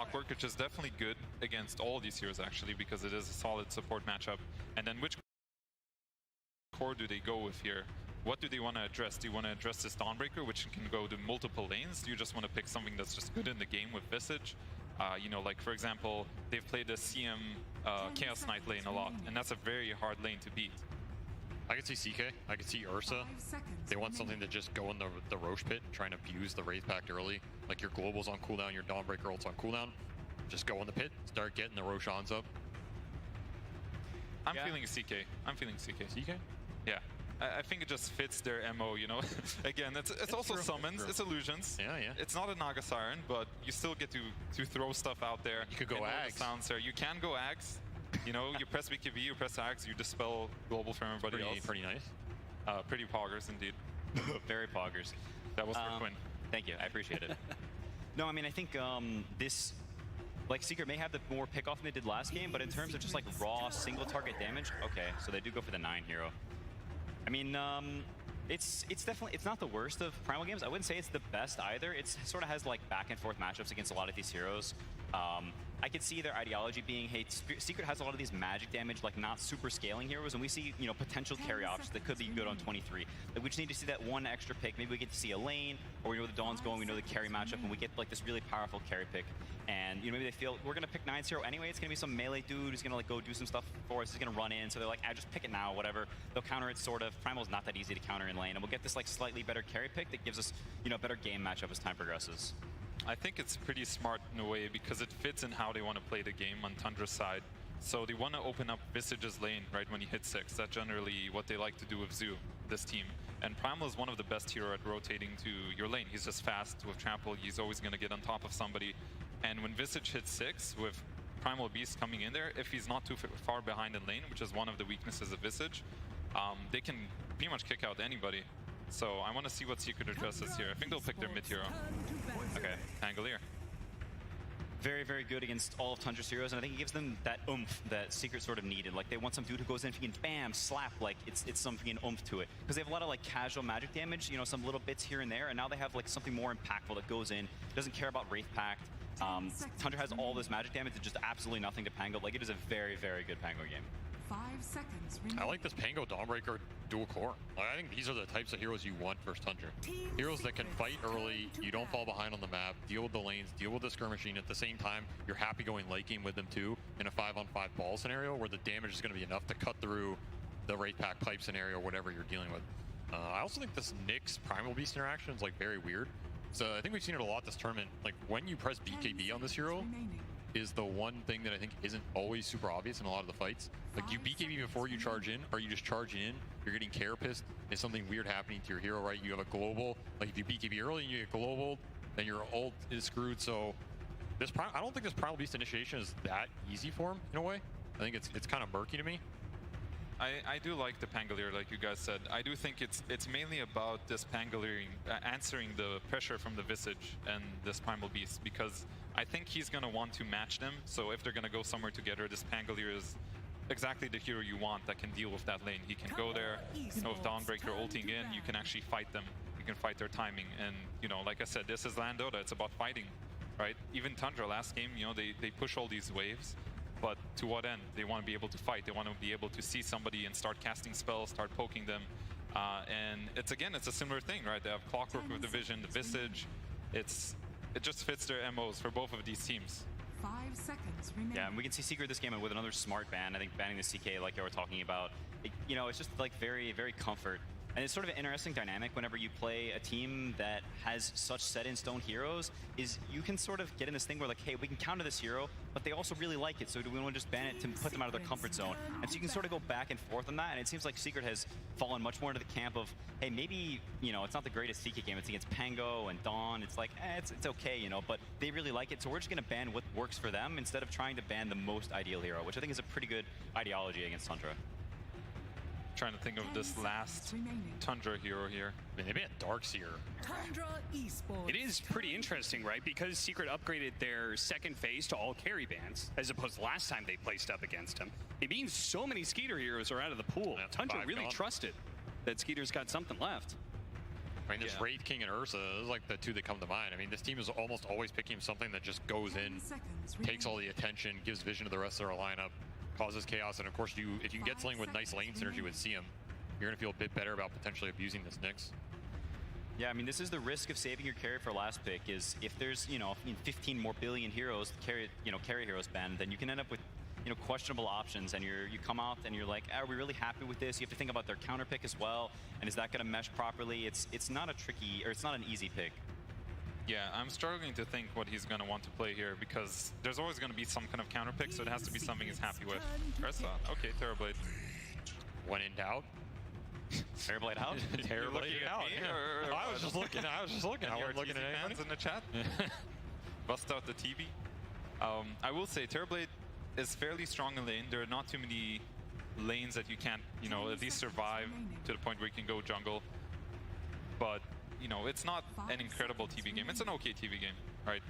Clockwork, which is definitely good against all of these heroes actually, because it is a solid support matchup. And then which core do they go with here? What do they want to address? Do you want to address this Dawnbreaker, which can go to multiple lanes? Do you just want to pick something that's just good in the game with Visage? You know, like for example, they've played the CM Chaos Knight lane a lot, and that's a very hard lane to beat. I could see CK, I could see Ursa. They want something to just go in the Roche pit, try and abuse the Wraith Pact early. Like your Global's on cooldown, your Dawnbreaker ult's on cooldown. Just go in the pit, start getting the Roshans up. I'm feeling CK. I'm feeling CK. CK? Yeah. I think it just fits their MO, you know? Again, it's also true. Summons, it's illusions. Yeah, yeah. It's not a Naga Siren, but you still get to throw stuff out there. You could go Ags. You can go Ags. You know, you press BKB, you press Ags, you dispel Global from everybody else. Pretty nice. Pretty poggers, indeed. Very poggers. That was for Quinn. Thank you, I appreciate it. No, I mean, I think this... Like, Secret may have the more pickoff than they did last game, but in terms of just like raw single target damage, okay, so they do go for the 9 hero. I mean, it's definitely, it's not the worst of Primal games. I wouldn't say it's the best either. It sort of has like back and forth matchups against a lot of these heroes. I could see their ideology being, hey, Secret has a lot of these magic damage, like not super scaling heroes, and we see, you know, potential carry options that could be good on 23. Like, we just need to see that one extra pick. Maybe we get to see a lane, or we know the Dawn's going, we know the carry matchup, and we get like this really powerful carry pick. And, you know, maybe they feel, we're gonna pick 9-0 anyway, it's gonna be some melee dude who's gonna like go do some stuff for us, he's gonna run in, so they're like, just pick it now, whatever. They'll counter it sort of. Primal's not that easy to counter in lane, and we'll get this like slightly better carry pick that gives us, you know, better game matchup as time progresses. I think it's pretty smart in a way because it fits in how they want to play the game on Tundra's side. So they want to open up Visage's lane right when you hit 6. That's generally what they like to do with Zoo, this team. And Primal is one of the best hero at rotating to your lane. He's just fast with trample. He's always going to get on top of somebody. And when Visage hits 6 with Primal Beast coming in there, if he's not too far behind in lane, which is one of the weaknesses of Visage, they can pretty much kick out anybody. So I want to see what Secret addresses here. I think they'll pick their mid hero. Okay. Pangolier. Very, very good against all of Tundra's heroes, and I think it gives them that oomph that Secret sort of needed. Like, they want some dude who goes in, if he can bam, slap, like, it's something oomph to it. Because they have a lot of, like, casual magic damage, you know, some little bits here and there, and now they have, like, something more impactful that goes in. Doesn't care about Wraith Pact. Tundra has all this magic damage and just absolutely nothing to Pango. Like, it is a very, very good Pango game. 5 seconds remaining. I like this Pango Dawnbreaker dual core. Like, I think these are the types of heroes you want versus Tundra. Heroes that can fight early, you don't fall behind on the map, deal with the lanes, deal with the skirmishing. At the same time, you're happy going late game with them too in a 5-on-5 ball scenario where the damage is going to be enough to cut through the Wraith Pack pipe scenario, whatever you're dealing with. I also think this Nyx Primal Beast interaction is like very weird. So I think we've seen it a lot this tournament. Like, when you press BKB on this hero, is the one thing that I think isn't always super obvious in a lot of the fights. Like, you BKB before you charge in, or you just charging in, you're getting carapace, is something weird happening to your hero, right? You have a global, like if you BKB early and you get global, then your ult is screwed. So this I don't think this Primal Beast initiation is that easy for him in a way. I think it's kind of murky to me. I do like the Pangolier, like you guys said. I do think it's mainly about this Pangolier answering the pressure from the Visage and this Primal Beast, because I think he's going to want to match them. So if they're going to go somewhere together, this Pangolier is exactly the hero you want that can deal with that lane. He can go there, you know, with Dawnbreaker ulting in, you can actually fight them. You can fight their timing. And, you know, like I said, this is LAN Dota. It's about fighting, right? Even Tundra last game, you know, they push all these waves. But to what end? They want to be able to fight. They want to be able to see somebody and start casting spells, start poking them. And it's a similar thing, right? They have Clockwork with the Vision, the Visage. It just fits their MOs for both of these teams. 5 seconds remaining. Yeah, and we can see Secret this game with another smart ban. I think banning the CK, like you were talking about, you know, it's just like very, very comfort. And it's sort of an interesting dynamic whenever you play a team that has such set-in-stone heroes, is you can sort of get in this thing where like, hey, we can counter this hero, but they also really like it, so do we want to just ban it to put them out of their comfort zone? And so you can sort of go back and forth on that, and it seems like Secret has fallen much more into the camp of, hey, maybe, you know, it's not the greatest CK game, it's against Pango and Dawn, it's like, it's okay, you know, but they really like it, so we're just going to ban what works for them instead of trying to ban the most ideal hero, which I think is a pretty good ideology against Tundra. Trying to think of this last Tundra hero here. Maybe a Darkseer. TUNDRA ESPORTS. It is pretty interesting, right? Because Secret upgraded their second phase to all carry bans, as opposed to last time they placed up against him. It means so many Skeeter heroes are out of the pool. Yeah, Tundra really trusted that Skeeter's got something left. I mean, this Wraith King and Ursa, those are like the two that come to mind. I mean, this team is almost always picking something that just goes 10 in, seconds takes all the remaining. attention, gives vision to the rest of their lineup, causes chaos, and of course, if you can get something with nice lane synergy with CM, you're gonna feel a bit better about potentially abusing this Nyx. Yeah, I mean, this is the risk of saving your carry for last pick. Is if there's 15 more billion heroes carry heroes banned, then you can end up with questionable options, and you come out and you're like, are we really happy with this? You have to think about their counter pick as well, and is that going to mesh properly? It's not a tricky, or it's not an easy pick. Yeah, I'm struggling to think what he's going to want to play here because there's always going to be some kind of counter pick, so it has to be something he's happy with. Ursa, okay, Terrorblade. When in doubt, Terrorblade out. Terrorblade out. Yeah. I was just looking. I wasn't looking at anybody. Fans in the chat. Bust out the TV. I will say Terrorblade is fairly strong in lane. There are not too many lanes that you can't, at least survive to the point where you can go jungle. But it's not an incredible TV game. It's an okay TV game, right?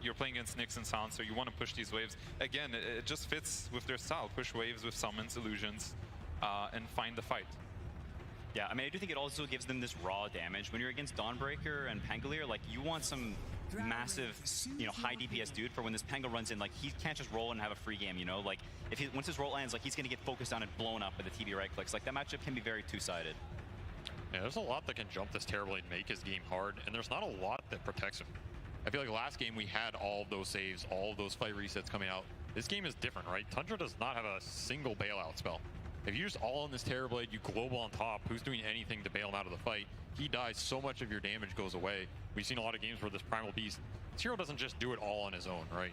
You're playing against Nyx and Silencer. You want to push these waves. Again, it just fits with their style. Push waves with summons, illusions, and find the fight. Yeah, I mean, I do think it also gives them this raw damage. When you're against Dawnbreaker and Pangolier, like, you want some massive, high DPS dude for when this Pango runs in. Like, he can't just roll and have a free game, Like, once his roll ends, like, he's going to get focused on and blown up by the TV right clicks. Like, that matchup can be very two-sided. Yeah, there's a lot that can jump this Terrorblade and make his game hard, and there's not a lot that protects him. I feel like last game we had all of those saves, all of those fight resets coming out. This game is different, right? Tundra does not have a single bailout spell. If you just all on this Terrorblade, you global on top, who's doing anything to bail him out of the fight? He dies, so much of your damage goes away. We've seen a lot of games where this Primal Beast, this hero doesn't just do it all on his own, right?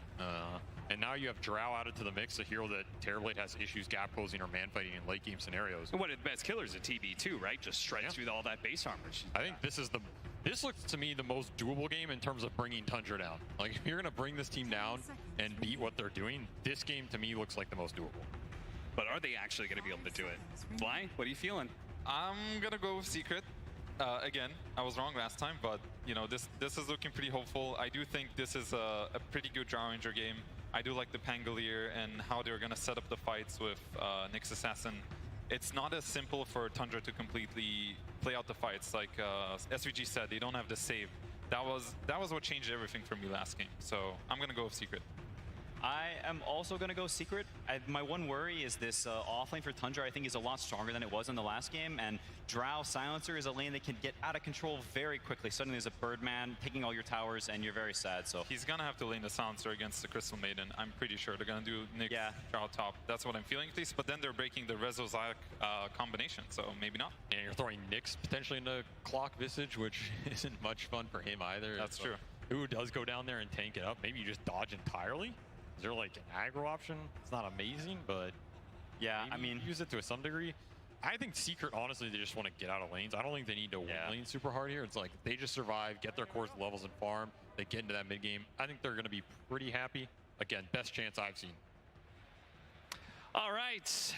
And now you have Drow added to the mix, a hero that Terrorblade has issues gap closing or man fighting in late game scenarios. And one of the best killers at TB too, right? Just shreds through all that base armor. I think this looks to me the most doable game in terms of bringing Tundra down. Like, if you're gonna bring this team down and beat what they're doing, this game to me looks like the most doable. But are they actually going to be able to do it? Fly, what are you feeling? I'm gonna go with Secret. Again, I was wrong last time, but this is looking pretty hopeful. I do think this is a pretty good Drow Ranger game. I do like the Pangolier and how they're gonna set up the fights with Nyx Assassin. It's not as simple for Tundra to completely play out the fights. Like SVG said, they don't have the save. That was what changed everything for me last game. So I'm gonna go with Secret. I am also going to go Secret. My one worry is this offlane for Tundra, I think, is a lot stronger than it was in the last game, and Drow Silencer is a lane that can get out of control very quickly. Suddenly there's a Birdman taking all your towers, and you're very sad. So he's going to have to lane the Silencer against the Crystal Maiden. I'm pretty sure they're going to do Nyx, Drow top. That's what I'm feeling at least, but then they're breaking the Rezo-Zayak combination, so maybe not. And you're throwing Nyx potentially into Clock Visage, which isn't much fun for him either. That's true. Who does go down there and tank it up? Maybe you just dodge entirely? Is there like an aggro option? It's not amazing, but yeah, I mean, use it to some degree. I think Secret, honestly, they just want to get out of lanes. I don't think they need to win lane super hard here. It's like they just survive, get their cores levels and farm. They get into that mid game. I think they're going to be pretty happy. Again, best chance I've seen. All right.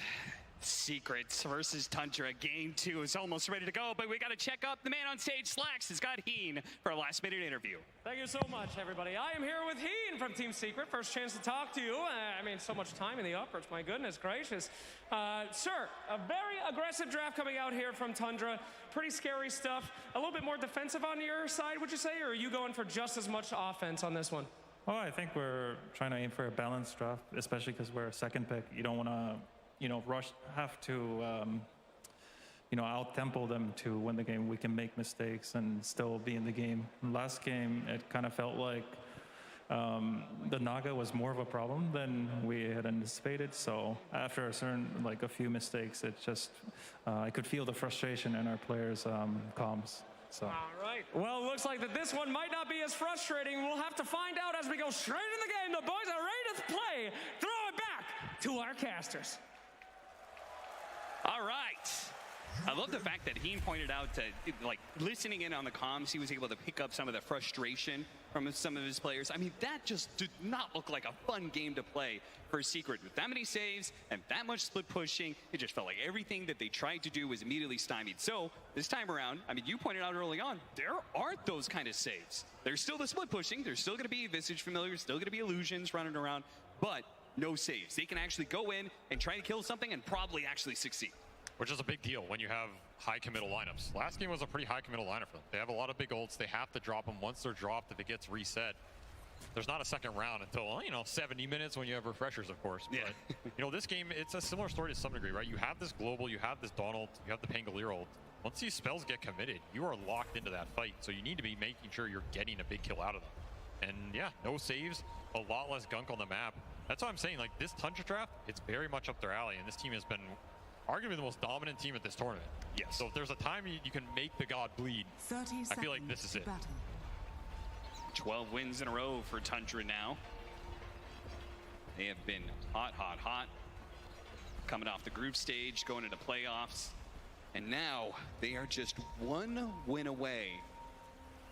Secrets versus Tundra. Game 2 is almost ready to go, but we got to check up the man on stage. Slacks has got Heen for a last-minute interview. Thank you so much, everybody. I am here with Heen from Team Secret. First chance to talk to you. I mean, so much time in the uppers. My goodness gracious. Sir, a very aggressive draft coming out here from Tundra. Pretty scary stuff. A little bit more defensive on your side, would you say, or are you going for just as much offense on this one? Oh, I think we're trying to aim for a balanced draft, especially because we're a second pick. You don't want to have to, out-tempo them to win the game. We can make mistakes and still be in the game. Last game, it kind of felt like the Naga was more of a problem than we had anticipated. So after a few mistakes, it just, I could feel the frustration in our players' comms. So. All right. Well, it looks like that this one might not be as frustrating. We'll have to find out as we go straight in the game. The boys are ready to play. Throw it back to our casters. All right. I love the fact that Heen pointed out that, listening in on the comms, he was able to pick up some of the frustration from some of his players. I mean, that just did not look like a fun game to play for Secret. With that many saves and that much split pushing, it just felt like everything that they tried to do was immediately stymied. So this time around, I mean, you pointed out early on, there aren't those kind of saves. There's still the split pushing. There's still going to be Visage Familiars, still going to be illusions running around, but no saves. They can actually go in and try to kill something and probably actually succeed. Which is a big deal when you have high committal lineups. Last game was a pretty high committal lineup for them. They have a lot of big ults. They have to drop them. Once they're dropped, if it gets reset, there's not a second round until, 70 minutes when you have refreshers, of course. Yeah. But, this game, it's a similar story to some degree, right? You have this global, you have this Donald, you have the Pangolier ult. Once these spells get committed, you are locked into that fight. So you need to be making sure you're getting a big kill out of them. And yeah, no saves, a lot less gunk on the map. That's why I'm saying, like, this Tundra draft, it's very much up their alley. And this team has been arguably the most dominant team at this tournament. Yes. So if there's a time you can make the god bleed, 30 I feel like this is it. battle. 12 wins in a row for Tundra now. They have been hot, hot, hot. Coming off the group stage, going into playoffs. And now they are just one win away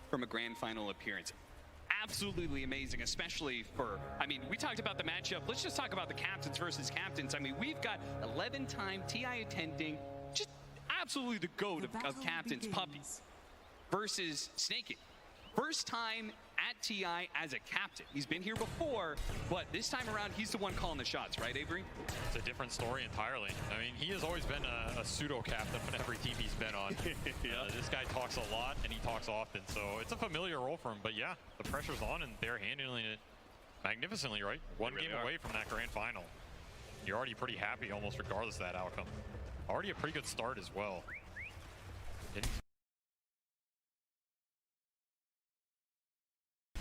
from a grand final appearance. Absolutely amazing, especially for, we talked about the matchup. Let's just talk about the captains versus captains. We've got 11-time TI attending, just absolutely the GOAT of captains, Puppy, versus Snakey. First time at TI as a captain. He's been here before, but this time around, he's the one calling the shots, right, Avery? It's a different story entirely. He has always been a pseudo-captain on every team he's been on. Yeah. This guy talks a lot, and he talks often, so it's a familiar role for him. But yeah, the pressure's on, and they're handling it magnificently, right? One game away from that grand final. You're already pretty happy, almost regardless of that outcome. Already a pretty good start as well.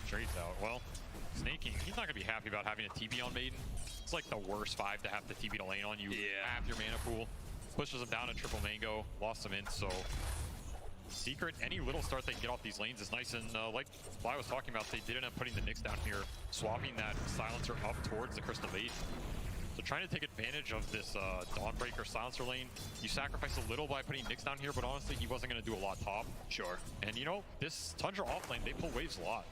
Trades out. Well, Snaking, he's not going to be happy about having a TP on Maiden. It's like the worst 5 to have the TP to lane on you. Half your mana pool. Pushes them down to triple mango. Lost them in, so Secret, any little start they can get off these lanes is nice. And like I was talking about, they did end up putting the Nyx down here, swapping that silencer up towards the Crystal Maiden. So trying to take advantage of this Dawnbreaker silencer lane. You sacrifice a little by putting Nyx down here, but honestly, he wasn't going to do a lot top. Sure. And this Tundra off lane, they pull waves a lot.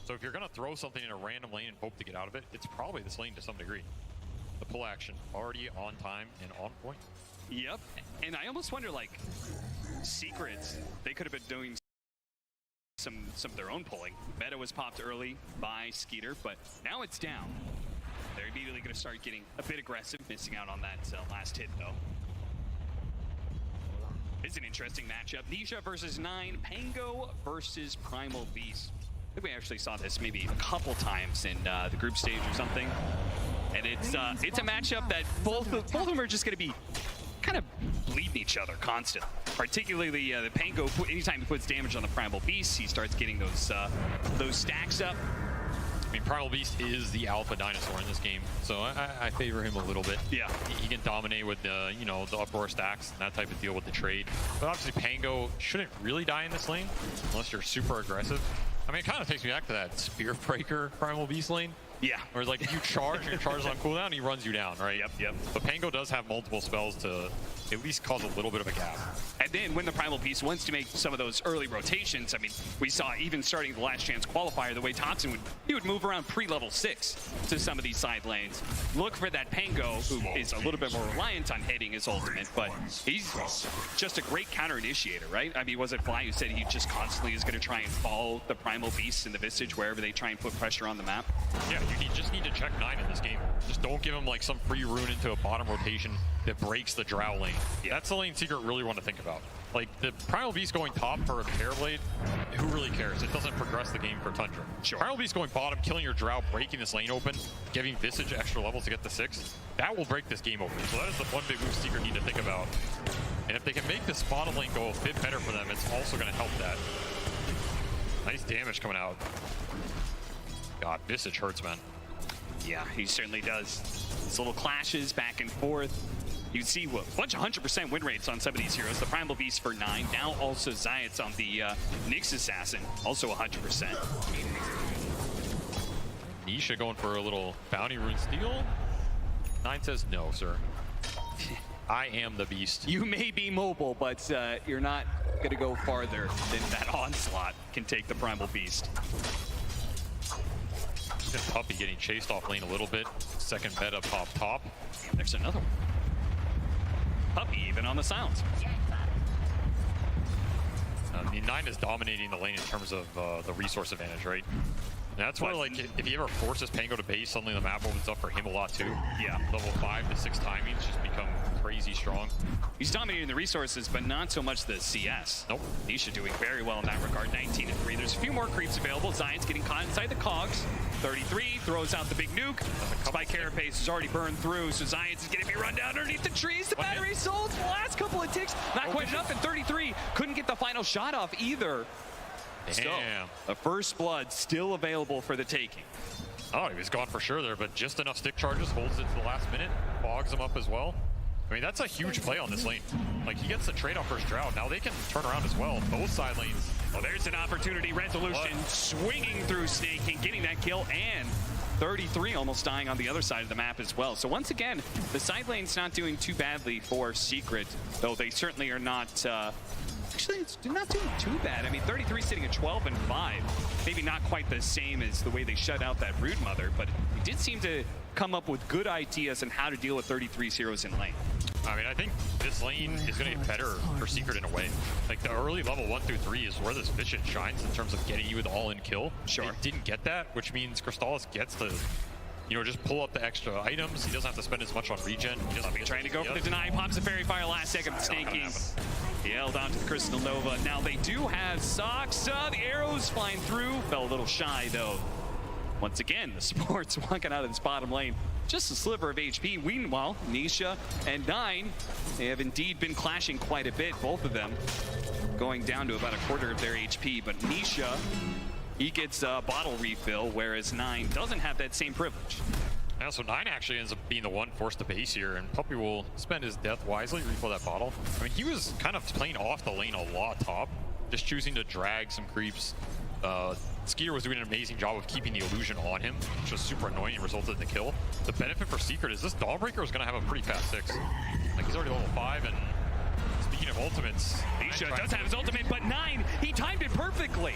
So if you're going to throw something in a random lane and hope to get out of it, it's probably this lane to some degree. The pull action already on time and on point. Yep. And I almost wonder, like, Secrets, they could have been doing some of their own pulling. Meta was popped early by Skeeter, but now it's down. They're immediately going to start getting a bit aggressive, missing out on that last hit, though. It's an interesting matchup. Nisha versus 9, Pango versus Primal Beast. I think we actually saw this maybe a couple times in the group stage or something. And it's a matchup that both of them are just going to be kind of bleeding each other constantly. Particularly the Pango, anytime he puts damage on the Primal Beast, he starts getting those stacks up. Primal Beast is the alpha dinosaur in this game, so I favor him a little bit. Yeah. He can dominate with the, the uproar stacks and that type of deal with the trade. But obviously Pango shouldn't really die in this lane unless you're super aggressive. It kind of takes me back to that Spear Breaker Primal Beast lane. Yeah. Where it's like you charge and your charge is on cooldown and he runs you down, right? Yep. But Pango does have multiple spells to at least cause a little bit of a gap. And then when the Primal Beast wants to make some of those early rotations, we saw even starting the Last Chance qualifier, the way Toxin would move around pre-level 6 to some of these side lanes. Look for that Pango, who is a little bit more reliant on hitting his ultimate, but he's just a great counter initiator, right? Was it Fly who said he just constantly is going to try and follow the Primal Beast in the Visage wherever they try and put pressure on the map? Yeah, you just need to check 9 in this game. Just don't give him like some free rune into a bottom rotation that breaks the Drow lane. Yeah. That's the lane Secret really want to think about. Like, the Primal Beast going top for a Parablade, who really cares? It doesn't progress the game for Tundra. Sure. Primal Beast going bottom, killing your Drow, breaking this lane open, giving Visage extra levels to get to 6, that will break this game open. So that is the one big move Secret need to think about. And if they can make this bottom lane go a bit better for them, it's also going to help that. Nice damage coming out. God, Visage hurts, man. Yeah, he certainly does. These little clashes back and forth. You can see a bunch of 100% win rates on some of these heroes. The Primal Beast for 9. Now also Zayat's on the Nyx Assassin, also 100%. Nisha going for a little bounty rune steal. 9 says no, sir. I am the beast. You may be mobile, but you're not going to go farther than that onslaught can take the Primal Beast. Puppy getting chased off lane a little bit. Second meta pop top. There's another one. Puppy even on the silence. 9 is dominating the lane in terms of the resource advantage, right? That's where, like, if he ever forces Pango to base, suddenly the map opens up for him a lot too. Yeah. Level 5 to 6 timings just become crazy strong. He's dominating the resources, but not so much the CS. Nope. Nisha doing very well in that regard, 19-3. There's a few more creeps available. Zion's getting caught inside the cogs. 33 throws out the big nuke. Spike Carapace is already burned through, so Zion's is going to be run down underneath the trees. The battery sold the last couple of ticks. Not quite enough, and 33 couldn't get the final shot off either. Damn. So, the first blood still available for the taking. Oh, he was gone for sure there, but just enough stick charges, holds it to the last minute, bogs him up as well. I mean, that's a huge play on this lane. Like, he gets the trade-off for his Drought. Now they can turn around as well. Both side lanes. Well, there's an opportunity. Resolution swinging through Snake and getting that kill, and 33 almost dying on the other side of the map as well. So once again, the side lane's not doing too badly for Secret, though they certainly are not... Actually, it's not doing too bad. I mean, 33 sitting at 12-5. Maybe not quite the same as the way they shut out that Brood Mother, but it did seem to come up with good ideas on how to deal with 33 zeros in lane. I mean, I think this lane is going to get better for Secret in a way. Like, the early level 1 through 3 is where this Vicious shines in terms of getting you with all-in kill. Sure. It didn't get that, which means Crystallis gets to, you know, just pull up the extra items. He doesn't have to spend as much on regen. He doesn't have to Trying to go for the deny. Pops a Fairy Fire last second. Snakies. He held on to the Crystal Nova. Now they do have Sox. The arrows flying through. Fell a little shy, though. Once again, the Sports walking out of this bottom lane. Just a sliver of HP. Meanwhile, Nisha and Nine, they have indeed been clashing quite a bit, both of them going down to about a quarter of their HP. But Nisha, he gets a bottle refill, whereas Nine doesn't have that same privilege. Yeah, so 9 actually ends up being the one forced to base here, and Puppy will spend his death wisely, refill that bottle. I mean, he was kind of playing off the lane a lot top, just choosing to drag some creeps. Skeeter was doing an amazing job of keeping the illusion on him, which was super annoying and resulted in the kill. The benefit for Secret is this Dawnbreaker is going to have a pretty fast 6. Like, he's already level 5, and speaking of ultimates... Nisha does have his ultimate, but 9, he timed it perfectly.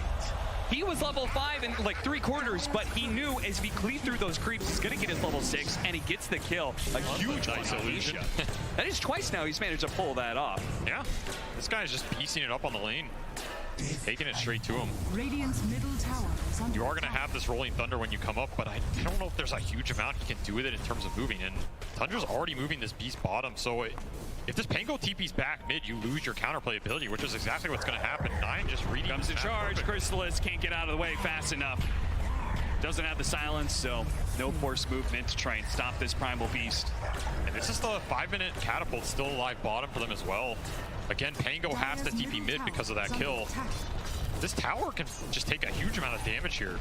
He was level 5 in like 3/4, but he knew as he cleaved through those creeps, he's going to get his level 6, and he gets the kill. A huge nice illusion. That is twice now he's managed to pull that off. Yeah, this guy is just piecing it up on the lane, taking it straight to him. Radiant's middle tower is under You are going to have this rolling thunder when you come up, but I don't know if there's a huge amount he can do with it in terms of moving. And Tundra's already moving this beast bottom, so if this Pango TP's back mid, you lose your counterplay ability, which is exactly what's going to happen. 9 just reading. Comes to charge. Crystallis can't get out of the way fast enough. Doesn't have the silence, so no forced movement to try and stop this primal beast. And this is the 5-minute catapult, still alive bottom for them as well. Again, Pango has to TP mid because of that kill. This tower can just take a huge amount of damage here.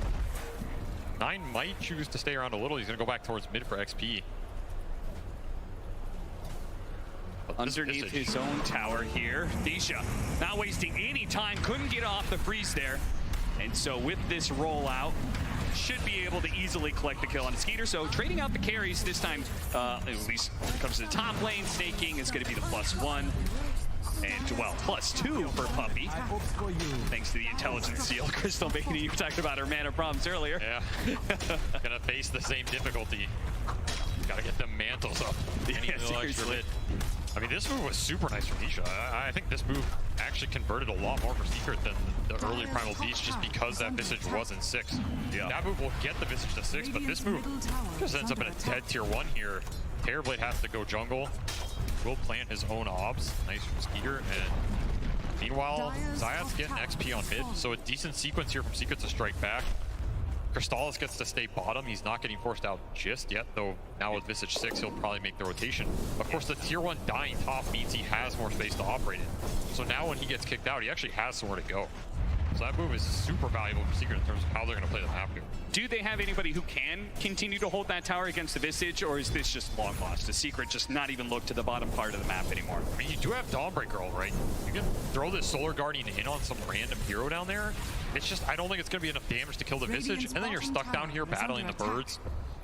9 might choose to stay around a little. He's going to go back towards mid for XP. But Underneath his own tower here, Nisha not wasting any time, couldn't get off the freeze there. And so with this rollout, should be able to easily collect the kill on Skeeter. So trading out the carries this time, at least when it comes to the top lane, Snaking is going to be the +1. And, well, +2 for Puppy. Thanks to the intelligence seal. Crystal Baby, you talked about her mana problems earlier. Yeah. Gonna face the same difficulty. Gotta get them mantles up. Yeah, seriously. I mean, this move was super nice from Nisha. I think this move actually converted a lot more for Secret than the early Primal Beast, just because that Visage wasn't 6. Yeah. That move will get the Visage to 6, but this move just ends up in a dead tier 1 here. Terrorblade has to go jungle. Will plant his own obs. Nice from Skeeter. And meanwhile, Zayat's getting XP on mid, so a decent sequence here from Secret to strike back. Crystallis gets to stay bottom. He's not getting forced out just yet, though now with Visage 6, he'll probably make the rotation. Of course, the tier 1 dying top means he has more space to operate in. So now when he gets kicked out, he actually has somewhere to go. So that move is super valuable for Secret in terms of how they're going to play the map here. Do they have anybody who can continue to hold that tower against the Visage, or is this just long lost? Does Secret just not even look to the bottom part of the map anymore? I mean, you do have Dawnbreaker, all right? You can throw this Solar Guardian in on some random hero down there. It's just, I don't think it's going to be enough damage to kill the Visage, and then you're stuck down here battling the birds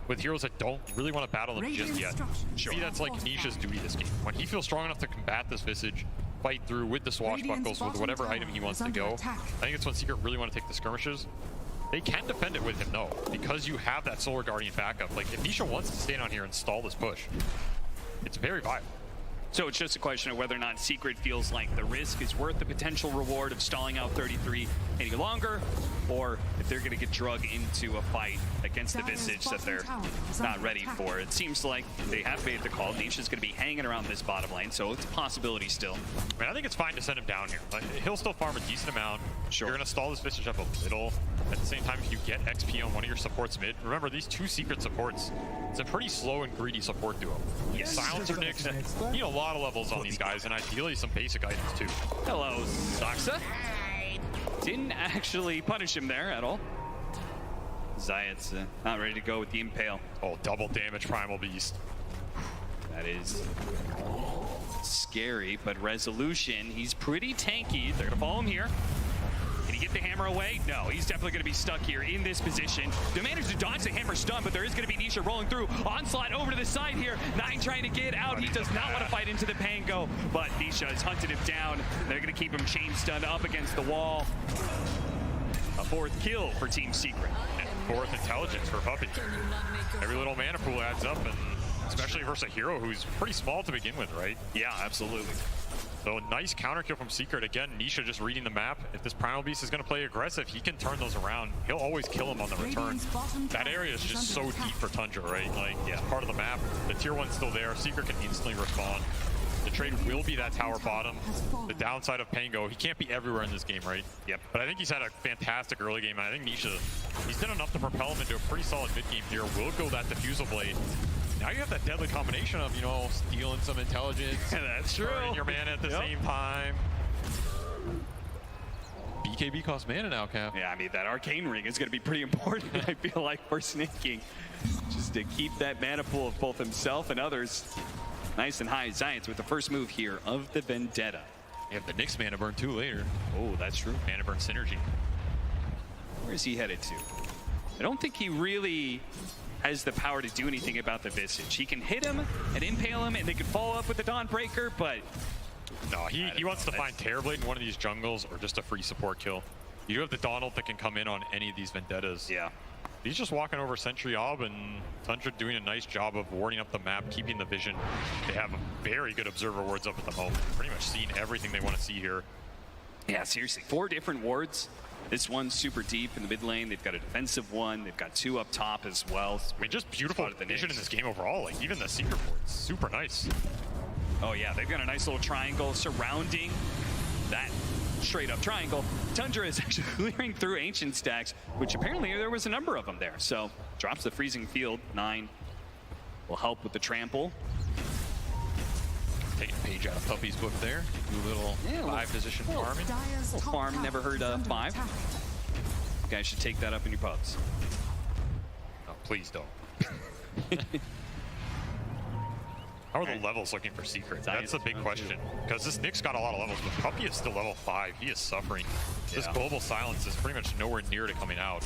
with heroes that don't really want to battle them just yet. Sure. See, that's like Nisha's duty this game. When he feels strong enough to combat this Visage, fight through with the swashbuckles, with whatever item he wants to go, I think it's when Secret really want to take the skirmishes. They can defend it with him, though, because you have that Solar Guardian backup. Like, if Nisha wants to stand on here and stall this push, it's very viable. So it's just a question of whether or not Secret feels like the risk is worth the potential reward of stalling out 33 any longer, or if they're going to get drug into a fight against the Visage that they're not ready for. It seems like they have made the call. Nisha's going to be hanging around this bottom lane, so it's a possibility still. I mean, I think it's fine to send him down here. Like, he'll still farm a decent amount. Sure. You're going to stall this Visage up a little. At the same time, if you get XP on one of your supports mid, remember these two secret supports, it's a pretty slow and greedy support duo. Like, Silencer Nyx, need a lot of levels on these guys, and ideally some basic items too. Hello, Zaksa. Didn't actually punish him there at all. Zayat's not ready to go with the Impale. Oh, double damage Primal Beast. That is scary, but Resolution, he's pretty tanky. They're gonna follow him here. Can he get the hammer away? No, he's definitely gonna be stuck here in this position. They managed to dodge the hammer stun, but there is gonna be Nisha rolling through. Onslaught over to the side here. Nine trying to get out. He does not want to fight into the Pango, but Nisha has hunted him down. They're gonna keep him chain stunned up against the wall. A fourth kill for Team Secret. And fourth intelligence for Puppy. Every little mana pool adds up, and especially versus a hero who's pretty small to begin with, right? Yeah, absolutely. So nice counter kill from Secret. Again, Nisha just reading the map. If this Primal Beast is going to play aggressive, he can turn those around. He'll always kill him on the return. That area is just so deep for Tundra, right? Like, yeah, part of the map. The tier 1's still there. Secret can instantly respond. The trade will be that tower bottom. The downside of Pango, he can't be everywhere in this game, right? Yep. But I think he's had a fantastic early game. And I think Nisha, he's done enough to propel him into a pretty solid mid game here. Will go that Diffusal Blade. Now you have that deadly combination of, you know, stealing some intelligence. That's true. Burning your mana at the same time. BKB costs mana now, Cap. Yeah, I mean, that Arcane Ring is going to be pretty important, I feel like, for Snaking. Just to keep that mana pool of both himself and others nice and high. Giants with the first move here of the Vendetta. You have the Nyx mana burn too later. Oh, that's true. Mana burn synergy. Where is he headed to? I don't think he really has the power to do anything about the Visage. He can hit him and impale him, and they can follow up with the Dawnbreaker, but no, he wants to find Terrorblade in one of these jungles or just a free support kill. You do have the Donald that can come in on any of these Vendettas. Yeah. He's just walking over Sentry Ob, and Tundra doing a nice job of warding up the map, keeping the vision. They have very good observer wards up at the moment. Pretty much seeing everything they want to see here. Yeah, seriously. 4 different wards. This one's super deep in the mid lane. They've got a defensive one. They've got 2 up top as well. I mean, just beautiful vision in this game overall. Like, even the secret ward's super nice. Oh, yeah. They've got a nice little triangle surrounding that straight up triangle. Tundra is actually clearing through ancient stacks, which apparently there was a number of them there. So drops the freezing field. 9 will help with the trample. Taking a page out of Puppy's book there. Do a little 5 position farming. Little farm never heard of 5. You guys should take that up in your pubs. Oh, please don't. How are the levels looking for Secret? That's a big question. Because this Nyx got a lot of levels, but Puppy is still level 5. He is suffering. This global silence is pretty much nowhere near to coming out.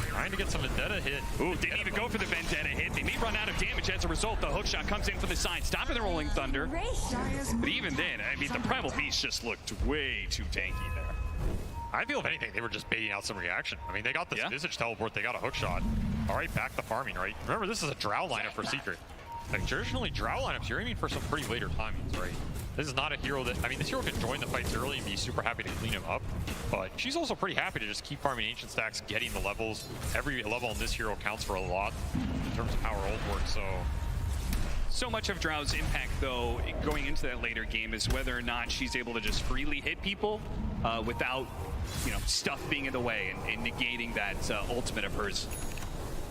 Trying to get some Vendetta hit. Ooh, didn't even go for the Vendetta hit. They may run out of damage as a result. The hookshot comes in from the side, stopping the Rolling Thunder. But even then, I mean, the Primal Beast just looked way too tanky there. I feel, if anything, they were just baiting out some reaction. I mean, they got this Visage teleport. They got a hookshot. All right, back to farming, right? Remember, this is a Drow lineup for Secret. Like, traditionally, Drow lineups, you're aiming for some pretty later timings, right? This is not a hero that, I mean, this hero can join the fights early and be super happy to clean him up, but she's also pretty happy to just keep farming ancient stacks, getting the levels. Every level in this hero counts for a lot in terms of how her ult works, So much of Drow's impact, though, going into that later game is whether or not she's able to just freely hit people without, you know, stuff being in the way and negating that ultimate of hers.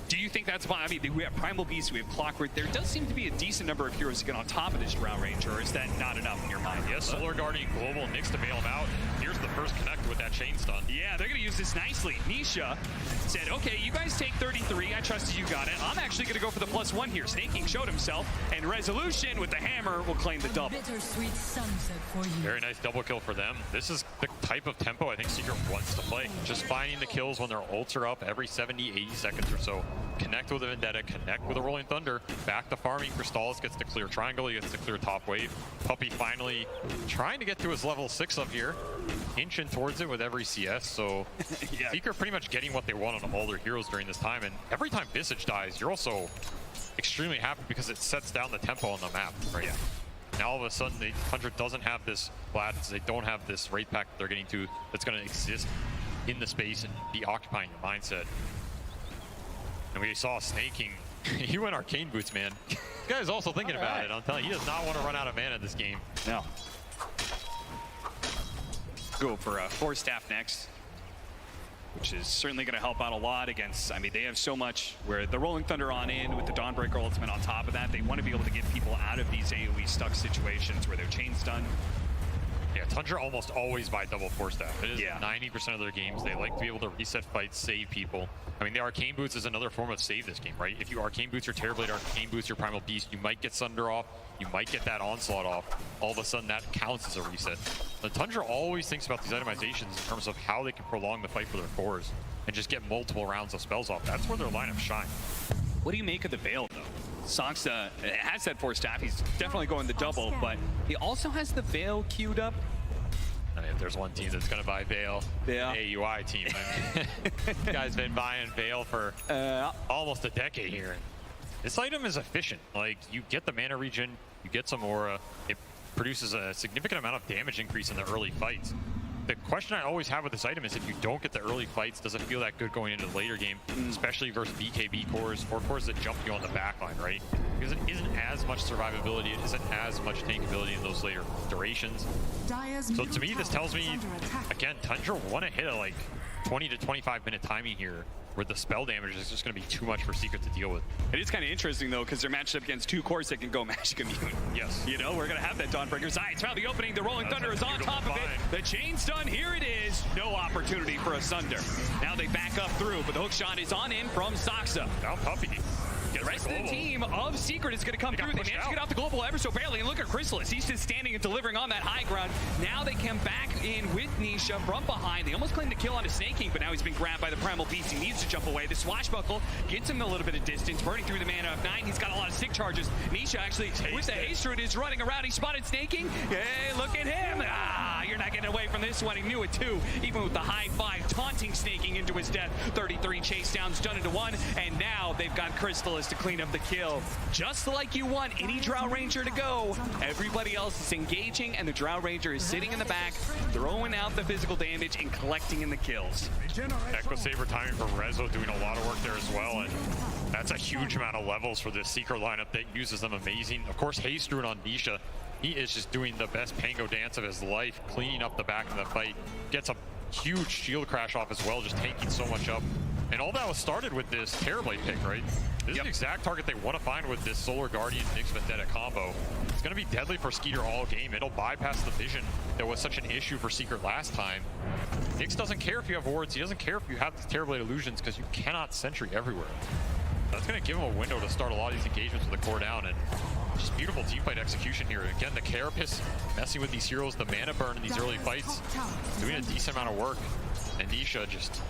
Do you think that's why? I mean, we have Primal Beast, we have Clockwork. There does seem to be a decent number of heroes to get on top of this Drow range, or is that not enough in your mind? Yes, Solar Guardian Global Nyx to bail him out. Here's the first connect with that chain stun. Yeah, they're going to use this nicely. Nisha said, okay, you guys take 33. I trusted you got it. I'm actually going to go for the +1 here. Snaking showed himself, and Resolution with the hammer will claim the double. Bittersweet sunset for you. Very nice double kill for them. This is the type of tempo I think Secret wants to play. Just finding the kills when their ults are up every 70, 80 seconds or so. Connect with a Vendetta, connect with a Rolling Thunder, back to farming. Crystallis gets to clear triangle, he gets to clear top wave. Puppy finally trying to get to his level 6 up here, inching towards it with every CS, so Secret pretty much getting what they want on all their heroes during this time, and every time Visage dies, you're also extremely happy because it sets down the tempo on the map, right? Yeah. Now all of a sudden, the 100 doesn't have this Glad, they don't have this Wraith Pack they're getting to that's going to exist in the space and be occupying your mindset. And we saw Snaking. He went Arcane Boots, man. This guy's also thinking about it. I'm telling you, he does not want to run out of mana in this game. No. Go for a Force Staff next, which is certainly going to help out a lot against, I mean, they have so much where the Rolling Thunder on in with the Dawnbreaker ultimate on top of that. They want to be able to get people out of these AoE stuck situations where their chain's done. Yeah, Tundra almost always buy double Force Staff. It is 90% of their games. They like to be able to reset fights, save people. I mean, the Arcane Boots is another form of save this game, right? If you Arcane Boots your Terrorblade, Arcane Boots your Primal Beast, you might get Sunder off, you might get that Onslaught off. All of a sudden, that counts as a reset. The Tundra always thinks about these itemizations in terms of how they can prolong the fight for their cores and just get multiple rounds of spells off. That's where their lineup shine. What do you make of the Veil, though? Soxa has that Force Staff. He's definitely going the double, but he also has the Veil queued up. I mean, if there's one team that's going to buy Veil, the AUI team. I mean, this guy's been buying Veil for almost a decade here. This item is efficient. Like, you get the mana regen, you get some aura. It produces a significant amount of damage increase in the early fights. The question I always have with this item is if you don't get the early fights, does it feel that good going into the later game, especially versus BKB cores or cores that jump you on the backline, right? Because it isn't as much survivability, it isn't as much tankability in those later durations. So to me, this tells me, again, Tundra want to hit a like 20 to 25 minute timing here, where the spell damage is just going to be too much for Secret to deal with. It is kind of interesting, though, because they're matched up against two cores that can go Magic Immune. Yes. You know, we're going to have that Dawnbreaker. Zayt's found the opening. The Rolling Thunder is on top of it. The chain's done. Here it is. No opportunity for a Sunder. Now they back up through, but the hook shot is on in from Soxa. Now Puppy. The rest of the team of Secret is going to come through. They managed to get off the global ever so barely. And look at Chrysalis. He's just standing and delivering on that high ground. Now they come back in with Nisha from behind. They almost claimed the kill on his Snaking, but now he's been grabbed by the Primal Beast. He needs to jump away. The Swashbuckle gets him a little bit of distance, burning through the mana of 9. He's got a lot of stick charges. Nisha actually, with the haste root, is running around. He spotted Snaking. Hey, look at him. You're not getting away from this one. He knew it too, even with the high 5 taunting Snaking into his death. 33 chase downs done into 1, and now they've got Chrysalis to clean up the kill. Just like you want any Drow Ranger to go. Everybody else is engaging, and the Drow Ranger is sitting in the back, throwing out the physical damage and collecting in the kills. Echo Saber timing for Rezo doing a lot of work there as well, and that's a huge amount of levels for this Seeker lineup that uses them amazing. Of course, Haste Rune on Nisha. He is just doing the best Pango dance of his life, cleaning up the back of the fight. Gets a huge shield crash off as well, just tanking so much up. And all that was started with this Terrorblade pick, right? This is the exact target they want to find with this Solar Guardian Nyx Vendetta combo. It's going to be deadly for Skeeter all game. It'll bypass the vision that was such an issue for Secret last time. Nyx doesn't care if you have wards. He doesn't care if you have these Terrorblade illusions because you cannot sentry everywhere. That's going to give him a window to start a lot of these engagements with the core down, and just beautiful teamfight execution here. Again, the Carapace messing with these heroes, the mana burn in these early fights, doing a decent amount of work, and Nisha just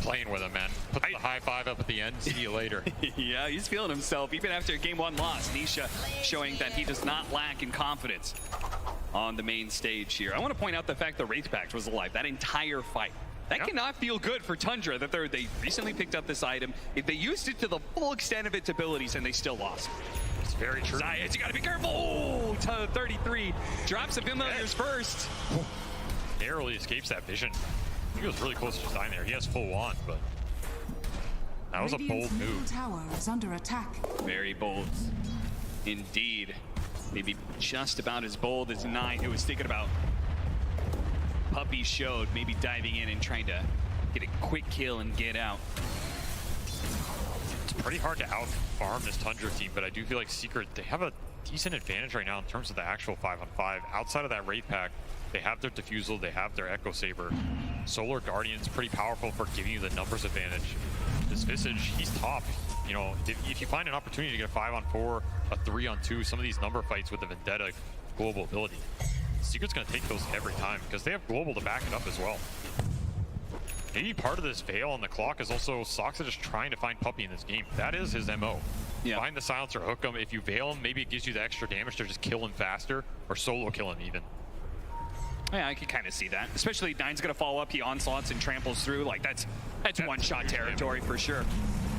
playing with him, man. Put the high 5 up at the end. See you later. Yeah, he's feeling himself even after a game 1 loss. Nisha showing that he does not lack in confidence on the main stage here. I want to point out the fact the Wraith Pact was alive that entire fight. That cannot feel good for Tundra that they recently picked up this item. If they used it to the full extent of its abilities and they still lost. It's very true. Zayas, you gotta be careful. Oh, 33 drops the familiars first. Narrowly escapes that vision. He was really close to just dying there. He has full wand, but that was a bold move. Tower is under attack. Very bold indeed. Maybe just about as bold as 9, who was thinking about Puppy showed, maybe diving in and trying to get a quick kill and get out. It's pretty hard to out-farm this Tundra team, but I do feel like Secret, they have a decent advantage right now in terms of the actual 5-on-5. Outside of that Wraith Pack, they have their Diffusal, they have their Echo Saber. Solar Guardian's pretty powerful for giving you the numbers advantage. This Visage, he's top. You know, if you find an opportunity to get a 5-on-4, a 3-on-2, some of these number fights with the Vendetta global ability, Secret's going to take those every time because they have global to back it up as well. Maybe part of this Veil on the clock is also Soxa just trying to find Puppy in this game. That is his MO. Yeah. Find the silencer, hook him. If you Veil him, maybe it gives you the extra damage to just kill him faster or solo kill him even. Yeah, I can kind of see that. Especially 9's going to follow up. He onslaughts and tramples through. Like, that's one-shot territory for sure.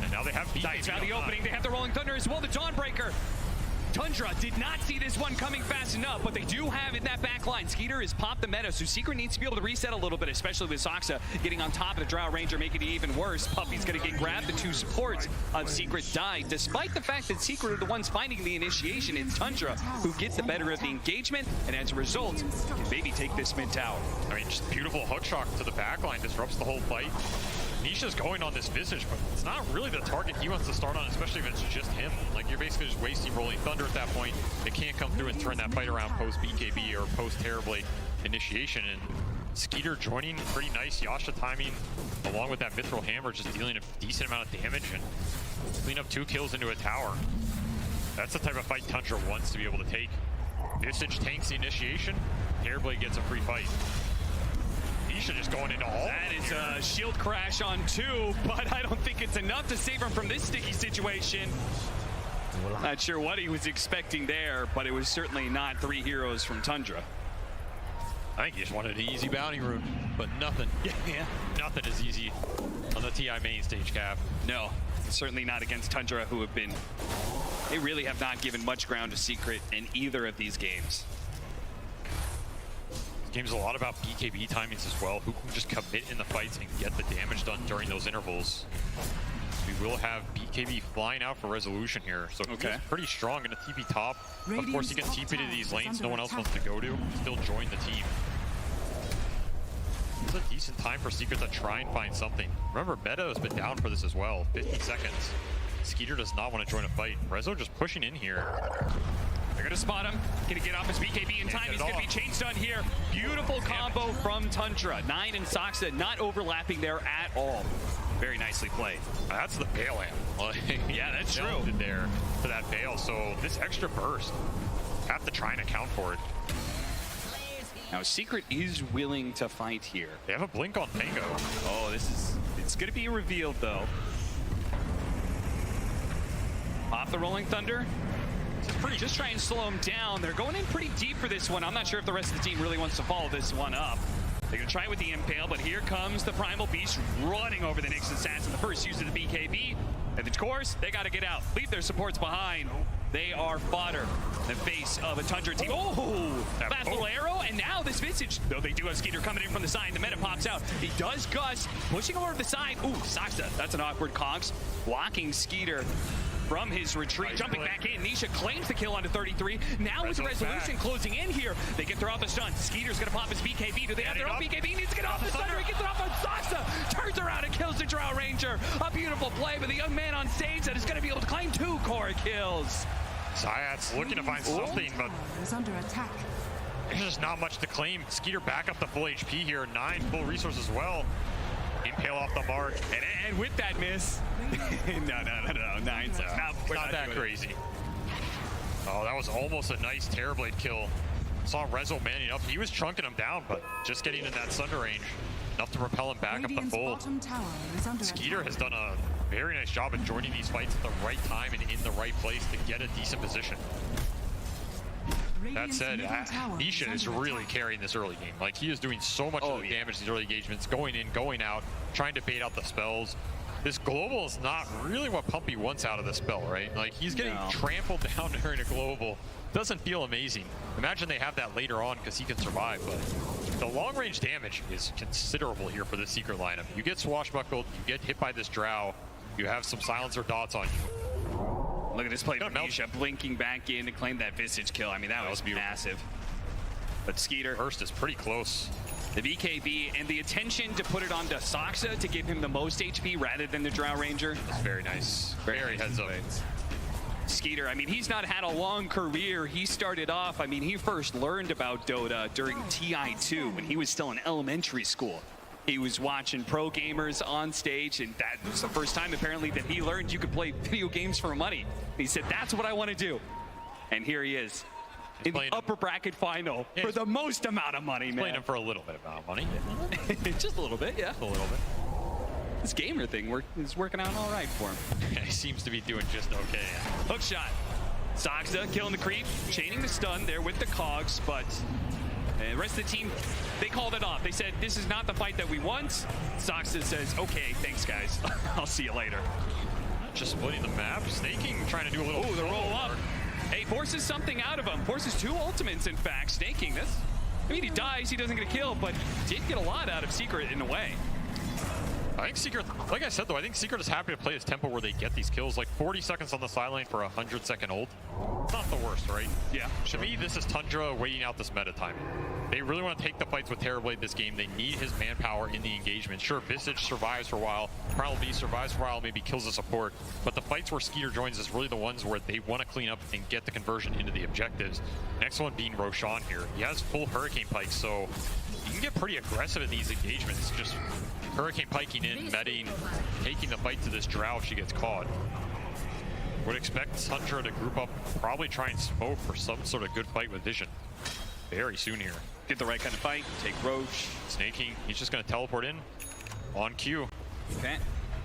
And now they have Zayas found the opening. They have the Rolling Thunder as well. The Dawnbreaker. Tundra did not see this one coming fast enough, but they do have in that back line. Skeeter has popped the meta, so Secret needs to be able to reset a little bit, especially with Soxa getting on top of the Drow Ranger, making it even worse. Puppy's going to get grabbed. The two supports of Secret died, despite the fact that Secret are the ones finding the initiation. It's Tundra who gets the better of the engagement, and as a result, can maybe take this mid tower. I mean, just beautiful hook shot to the backline, disrupts the whole fight. Nisha's going on this Visage, but it's not really the target he wants to start on, especially if it's just him. Like, you're basically just wasting Rolling Thunder at that point. They can't come through and turn that fight around post-BKB or post-Terrorblade initiation. And Skeeter joining, pretty nice Yasha timing, along with that Mithril Hammer, just dealing a decent amount of damage and clean up 2 kills into a tower. That's the type of fight Tundra wants to be able to take. Visage tanks the initiation, Terrorblade gets a free fight. Nisha just going into all. That is a shield crash on 2, but I don't think it's enough to save him from this sticky situation. Not sure what he was expecting there, but it was certainly not 3 heroes from Tundra. I think he just wanted an easy bounty route, but nothing. Yeah. Nothing is easy on the TI main stage, Cap. No, certainly not against Tundra, who have been... They really have not given much ground to Secret in either of these games. This game's a lot about BKB timings as well. Who can just commit in the fights and get the damage done during those intervals. We will have BKB flying out for resolution here. So he's pretty strong in a TP top. Of course, he can TP to these lanes no one else wants to go to. Still join the team. It's a decent time for Secret to try and find something. Remember, meta has been down for this as well. 50 seconds. Skeeter does not want to join a fight. Rezo just pushing in here. They're going to spot him. Going to get off his BKB in time. He's going to be changed on here. Beautiful combo from Tundra. 9 and Soxa not overlapping there at all. Very nicely played. That's the bail amp. Yeah, that's true. There for that bail. So this extra burst, have to try and account for it. Now, Secret is willing to fight here. They have a blink on Mango. Oh, it's going to be revealed, though. Off the Rolling Thunder. Just try and slow him down. They're going in pretty deep for this one. I'm not sure if the rest of the team really wants to follow this one up. They're going to try it with the Impale, but here comes the Primal Beast running over the Nyx Assassin. The first use of the BKB. And of course, they got to get out. Leave their supports behind. They are fodder. The face of a Tundra team. Oh! Fast little arrow, and now this Visage. Though they do have Skeeter coming in from the side. The meta pops out. He does Gus. Pushing over to the side. Ooh, Soxa. That's an awkward conks. Blocking Skeeter from his retreat, jumping back in. Nisha claims the kill onto 33. Now with the resolution closing in here, they get through off the stun. Skeeter's gonna pop his BKB. Do they have their own BKB? Needs to get off the Thunder. He gets it off on Soxa. Turns around and kills the Drow Ranger. A beautiful play, but the young man on stage that is gonna be able to claim 2 core kills. Zayat's looking to find something, but Is under attack. there's just not much to claim. Skeeter back up to full HP here. 9 full resources as well. Impale off the mark. And with that miss, no, 9. Not that crazy. Oh, that was almost a nice Terrorblade kill. Saw Rezo manning up. He was chunking him down, but just getting in that Sunder range. Enough to propel him back up the full. Skeeter has done a very nice job of joining these fights at the right time and in the right place to get a decent position. That said, Nisha is really carrying this early game. Like, he is doing so much of the damage these early engagements, going in, going out, trying to bait out the spells. This global is not really what Pumpy wants out of the spell, right? Like, he's getting trampled down during a global. Doesn't feel amazing. Imagine they have that later on because he can survive, but the long-range damage is considerable here for the Secret lineup. You get swashbuckled, you get hit by this Drow, you have some silencer dots on you. Look at this play from Nisha, blinking back in to claim that Visage kill. I mean, that was massive. But Skeeter. First is pretty close. The BKB and the attention to put it onto Soxa to give him the most HP rather than the Drow Ranger. That's very nice. Very heads up. Skeeter, I mean, he's not had a long career. He started off, I mean, he first learned about Dota during TI2 when he was still in elementary school. He was watching pro gamers on stage, and that was the first time apparently that he learned you could play video games for money. He said, that's what I want to do. And here he is in the upper bracket final for the most amount of money, man. Playing him for a little bit of money. Just a little bit, yeah. A little bit. This gamer thing is working out all right for him. Yeah, he seems to be doing just okay. Hook shot. Soxa killing the creep, chaining the stun there with the cogs, but the rest of the team, they called it off. They said, this is not the fight that we want. Soxa says, okay, thanks, guys. I'll see you later. Just splitting the map, snaking, trying to do a little... Oh, the roll up. Hey, forces something out of him. Forces 2 ultimates, in fact, snaking this. I mean, he dies, he doesn't get a kill, but did get a lot out of Secret in a way. I think Secret, like I said though, I think Secret is happy to play his tempo where they get these kills. Like 40 seconds on the sideline for a 100-second ult. It's not the worst, right? Yeah. To me, this is Tundra waiting out this meta timing. They really want to take the fights with Terrorblade this game. They need his manpower in the engagement. Sure, Visage survives for a while, Primal Beast survives for a while, maybe kills a support, but the fights where Skeeter joins is really the ones where they want to clean up and get the conversion into the objectives. Next one being Roshan here. He has full Hurricane Pike, so you can get pretty aggressive in these engagements. Just Hurricane Piking in, medding, taking the fight to this Drow if she gets caught. Would expect Tundra to group up, probably try and smoke for some sort of good fight with Vision very soon here. Get the right kind of fight, take Roach. Snaking, he's just going to teleport in on cue. Okay,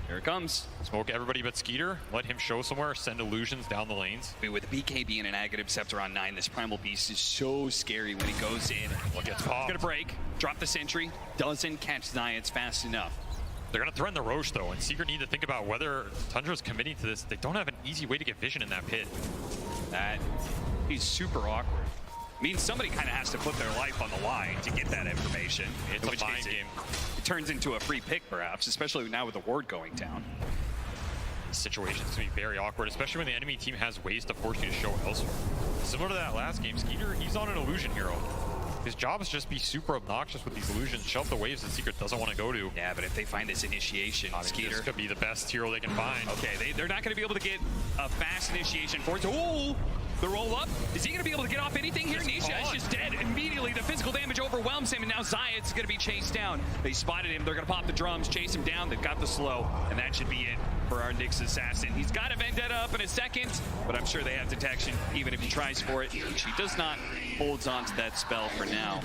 here it comes. Smoke everybody but Skeeter, let him show somewhere, send illusions down the lanes. I mean, with BKB and an Negative Scepter on 9, this Primal Beast is so scary when he goes in. What gets He's popped? gonna break, drop the sentry, doesn't catch Zayats fast enough. They're going to threaten the Roche though, and Secret need to think about whether Tundra's committing to this. They don't have an easy way to get Vision in that pit. That is super awkward. Means somebody kind of has to put their life on the line to get that information. It's a mind game. It turns into a free pick, perhaps, especially now with the ward going down. This situation's going to be very awkward, especially when the enemy team has ways to force you to show elsewhere. Similar to that last game, Skeeter, he's on an illusion hero. His job is just be super obnoxious with these illusions, shove the waves that Secret doesn't want to go to. Yeah, but if they find this initiation, Skeeter... This could be the best hero they can find. Okay, they're not going to be able to get a fast initiation for it. Ooh! The roll up. Is he going to be able to get off anything here? Nisha is just dead immediately. The physical damage overwhelms him, and now Zayats is going to be chased down. They spotted him. They're going to pop the drums, chase him down. They've got the slow, and that should be it for our Nyx assassin. He's got a Vendetta up in a second, but I'm sure they have detection, even if he tries for it. She does not holds on to that spell for now.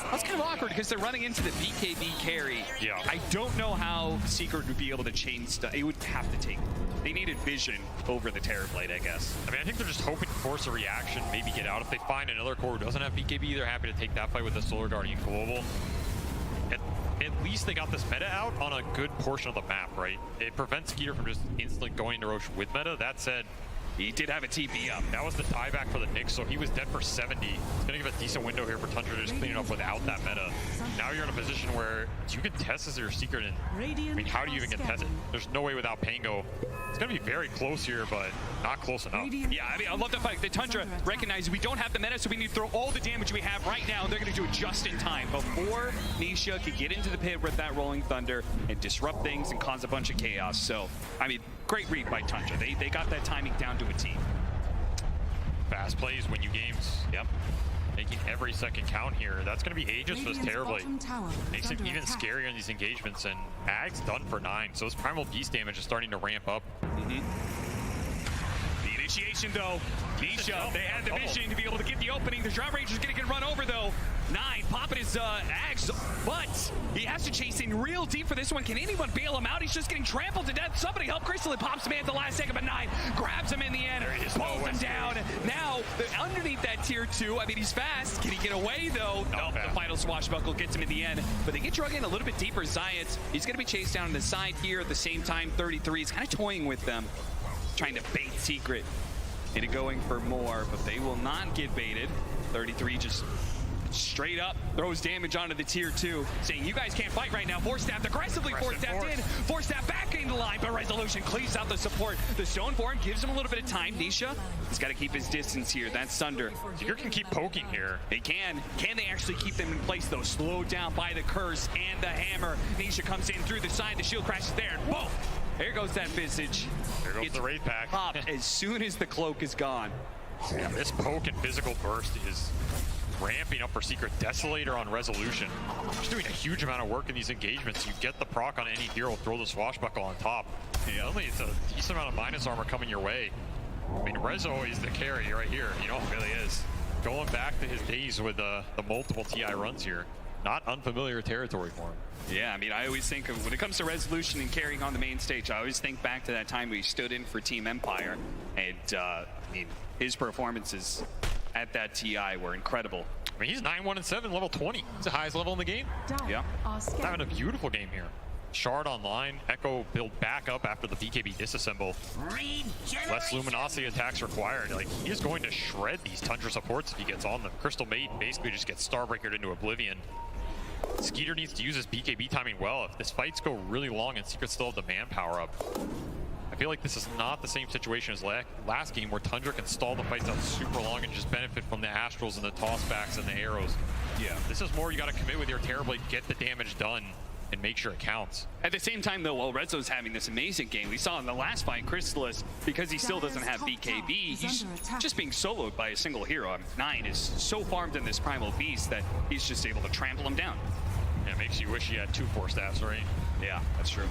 That's kind of awkward because they're running into the BKB carry. Yeah. I don't know how Secret would be able to change stuff. It would have to take. They needed Vision over the Terrorblade, I guess. I mean, I think they're just hoping to force a reaction, maybe get out. If they find another core who doesn't have BKB, they're happy to take that fight with the Solar Guardian Global. At least they got this meta out on a good portion of the map, right? It prevents Skeeter from just instantly going to Roche with meta. That said, he did have a TP up. That was the tieback for the Nyx, so he was dead for 70. It's going to give a decent window here for Tundra to just clean it up without that meta. Now you're in a position where you can test as your Secret, and I mean, how do you even contest it? There's no way without Pango. It's going to be very close here, but not close enough. Yeah, I mean, I love the fact that Tundra recognizes we don't have the meta, so we need to throw all the damage we have right now, and they're going to do it just in time before Nisha can get into the pit with that Rolling Thunder and disrupt things and cause a bunch of chaos. So, I mean, great read by Tundra. They got that timing down to a T. Fast plays win you games. Yep. Making every second count here. That's going to be ages for this Terrorblade. Makes it even scarier in these engagements, and Ag's done for 9, so his Primal Beast damage is starting to ramp up. The initiation, though. Nisha, they had the vision to be able to get the opening. The Drow Ranger's going to get run over, though. 9 popping his Ags, but he has to chase in real deep for this one. Can anyone bail him out? He's just getting trampled to death. Somebody help Crystal. It pops him in at the last second, but 9 grabs him in the end, pulls him down. Now, underneath that tier 2, I mean, he's fast. Can he get away, though? No, the final swashbuckle gets him in the end, but they get drug in a little bit deeper. Zayats, he's going to be chased down on the side here. At the same time, 33 is kind of toying with them, trying to bait Secret into going for more, but they will not get baited. 33 just straight up throws damage onto the tier 2, saying you guys can't fight right now. Force staffed aggressively, force staffed in, force staffed back into the line, but Resolution cleaves out the support. The Stone Form gives him a little bit of time. Nisha, he's got to keep his distance here. That's Thunder. Secret can keep poking here. They can. Can they actually keep them in place, though? Slowed down by the curse and the hammer. Nisha comes in through the side. The shield crashes there, and boom! There goes that Visage. There goes the Wraith Pack. Popped as soon as the cloak is gone. Yeah, this poke and physical burst is ramping up for Secret. Desolator on Resolution. Just doing a huge amount of work in these engagements. You get the proc on any hero, throw the swashbuckle on top. Yeah, only it's a decent amount of minus armor coming your way. I mean, Rezo is the carry right here. You know, it really is. Going back to his days with the multiple TI runs here. Not unfamiliar territory for him. Yeah, I mean, I always think of, when it comes to Resolution and carrying on the main stage, I always think back to that time we stood in for Team Empire, and I mean, his performances at that TI were incredible. I mean, he's 9-1-7, level 20. It's the highest level in the game. Yeah. He's having a beautiful game here. Shard online. Echo build back up after the BKB disassemble. Less luminosity attacks required. Like, he is going to shred these Tundra supports if he gets on them. Crystal Maiden basically just gets Starbreakered into oblivion. Skeeter needs to use his BKB timing well. If this fights go really long and Secret still have the manpower up, I feel like this is not the same situation as last game where Tundra can stall the fights out super long and just benefit from the Astrals and the tossbacks and the arrows. Yeah. This is more you got to commit with your Terrorblade, get the damage done, and make sure it counts. At the same time, though, while Redzo's having this amazing game, we saw in the last fight, Crystallis, because he still doesn't have BKB, he's just being soloed by a single hero. I mean, 9 is so farmed in this Primal Beast that he's just able to trample him down. Yeah, it makes you wish you had 2 Force Staffs, right? Yeah, that's true.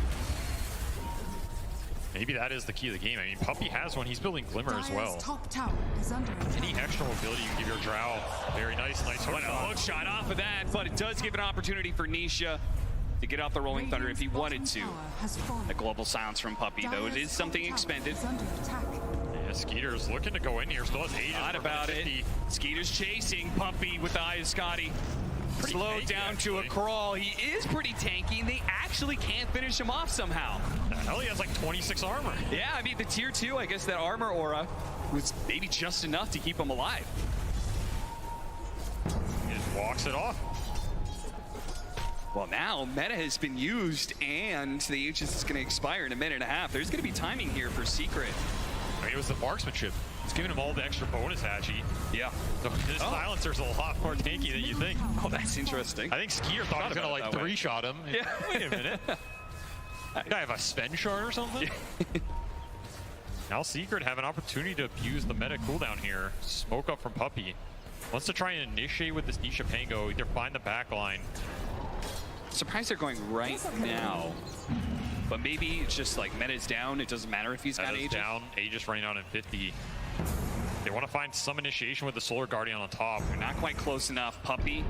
Maybe that is the key of the game. I mean, Puppey has one. He's building Glimmer as well. Top tower is under attack. Any extra mobility you can give your Drow. Very nice hook What a shot. hook shot off of that, but it does give an opportunity for Nisha to get off the Rolling Thunder if he wanted to. The global silence from Puppey, though, it is something expended. Yeah, Skeeter's looking to go in here. Still has Aegis. Not about it. Skeeter's chasing Puppey with the Eye of Scotty. Slowed tanky, down to a actually. crawl. He is pretty tanky, and they actually can't finish him off somehow. Hell, he has like 26 armor. Yeah, I mean, the tier 2, I guess that armor aura was maybe just enough to keep him alive. He just walks it off. Well, now meta has been used, and the Aegis is going to expire in a minute and a half. There's going to be timing here for Secret. I mean, it was the marksmanship. It's giving him all the extra bonus, Hatchie. Yeah. So this silencer's a lot more tanky than you think. Oh, that's interesting. I think Skeeter thought he was going to like that way. 3-shot him. Yeah. Wait a minute. Did I have a Sven shard or something? Now Secret have an opportunity to abuse the meta cooldown here. Smoke up from Puppey. Wants to try and initiate with this Nisha Pango. Either find the back line. Surprised they're going right now. But maybe it's just like meta's down. It doesn't matter if he's got Meta's Aegis. down. Aegis running out in 50. They want to find some initiation with the Solar Guardian on top. They're not quite close enough. Puppey,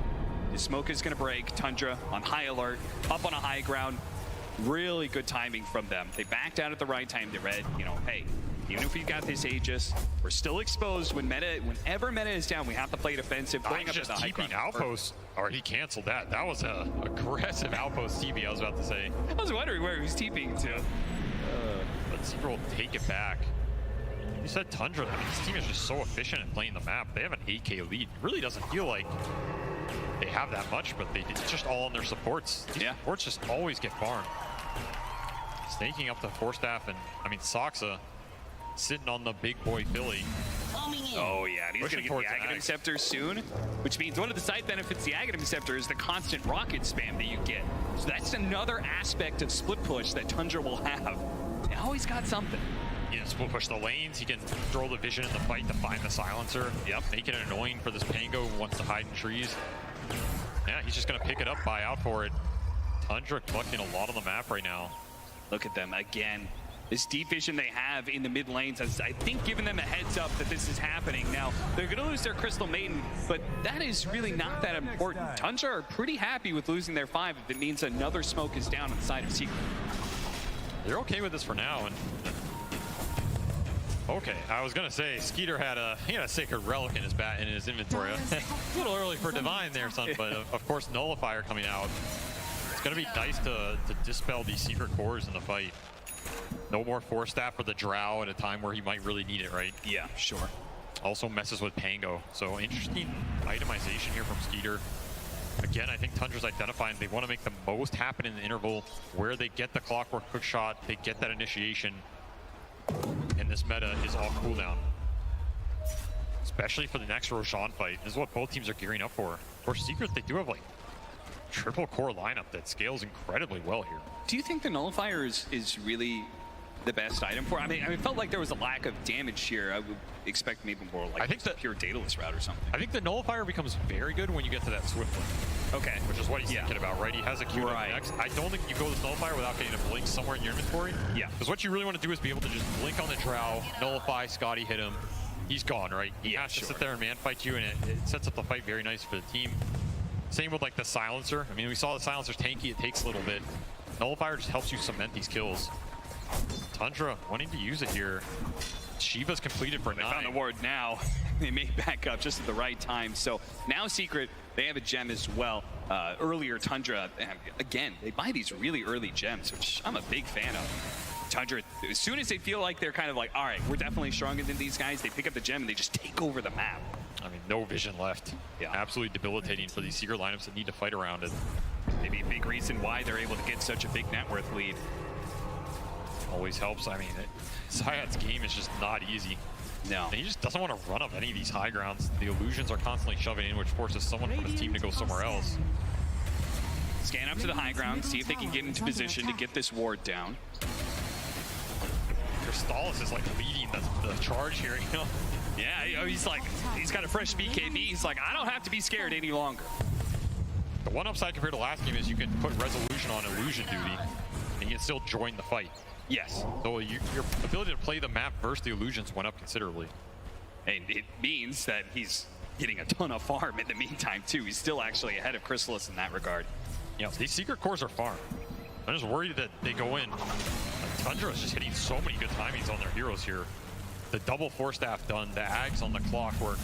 the smoke is going to break. Tundra on high alert, up on a high ground. Really good timing from them. They backed out at the right time. They read, you know, hey, even if we've got this Aegis, we're still exposed. Whenever meta is down, we have to play defensive. Going He's up just at the high TPing ground. outpost. Or he canceled that. That was a aggressive outpost TP, I was about to say. I was wondering where he was TPing to. But Secret will take it back. You said Tundra. I mean, this team is just so efficient at playing the map. They have an 8K lead. It really doesn't feel like they have that much, but it's just all on their supports. These supports just always get farmed. Snaking up the Force Staff, and I mean, Soxa sitting on the big boy Philly. Oh yeah, and he's going to get towards the an Aghanim Axe. Scepter soon, which means one of the side benefits of the Aghanim Scepter is the constant rocket spam that you get. So that's another aspect of split push that Tundra will have. They always got something. He can split push the lanes. He can throw the vision in the fight to find the silencer. Yep, make it annoying for this Pango who wants to hide in trees. Yeah, he's just going to pick it up, buy out for it. Tundra collecting a lot on the map right now. Look at them again. This deep vision they have in the mid lanes has, I think, given them a heads up that this is happening. Now, they're going to lose their Crystal Maiden, but that is really not that important. Tundra are pretty happy with losing their 5 if it means another smoke is down on the side of Secret. They're okay with this for now. And okay, I was going to say, Skeeter had a Sacred Relic in his inventory. A little early for Divine there, son, but of course, Nullifier coming out. It's going to be nice to dispel these Secret cores in the fight. No more Force Staff for the Drow at a time where he might really need it, right? Yeah, sure. Also messes with Pango. So interesting itemization here from Skeeter. Again, I think Tundra's identifying they want to make the most happen in the interval where they get the clockwork hook shot, they get that initiation, and this meta is all cooldown. Especially for the next Roshan fight. This is what both teams are gearing up for. For Secret, they do have like triple core lineup that scales incredibly well here. Do you think the Nullifier is really the best item for? I mean, it felt like there was a lack of damage here. I would expect maybe more like I think a pure Daedalus route or something. I think the Nullifier becomes very good when you get to that Swift Link. Okay. Which is what he's thinking about, right? He has a Q up next. I don't think you go with Nullifier without getting a blink somewhere in your inventory. Yeah. Because what you really want to do is be able to just blink on the Drow, nullify, Scotty hit him. He's gone, right? He has to sit there and man fight you, and it sets up the fight very nice for the team. Same with like the Silencer. I mean, we saw the Silencer's tanky, it takes a little bit. Nullifier just helps you cement these kills. Tundra wanting to use it here. Shiva's completed for 9. They found the ward now. They may back up just at the right time. So now Secret, they have a gem as well. Earlier, Tundra, again, they buy these really early gems, which I'm a big fan of. Tundra, as soon as they feel like they're kind of like, all right, we're definitely stronger than these guys, they pick up the gem and they just take over the map. I mean, no vision left. Yeah. Absolutely debilitating for these Secret lineups that need to fight around it. Maybe a big reason why they're able to get such a big net worth lead. Always helps. I mean, Zayat's game is just not easy. No. And he just doesn't want to run up any of these high grounds. The illusions are constantly shoving in, which forces someone from his team to go somewhere else. Scan up to the high ground, see if they can get into position to get this ward down. Crystallis is like leading the charge here, you know? Yeah, he's like, he's got a fresh BKB. He's like, I don't have to be scared any longer. The one upside compared to last game is you can put resolution on illusion duty, and you can still join the fight. Yes. So your ability to play the map versus the illusions went up considerably. And it means that he's getting a ton of farm in the meantime, too. He's still actually ahead of Crystallis in that regard. Yeah, these secret cores are farm. I'm just worried that they go in. Like, Tundra is just hitting so many good timings on their heroes here. The double force staff done, the Ags on the clockwork,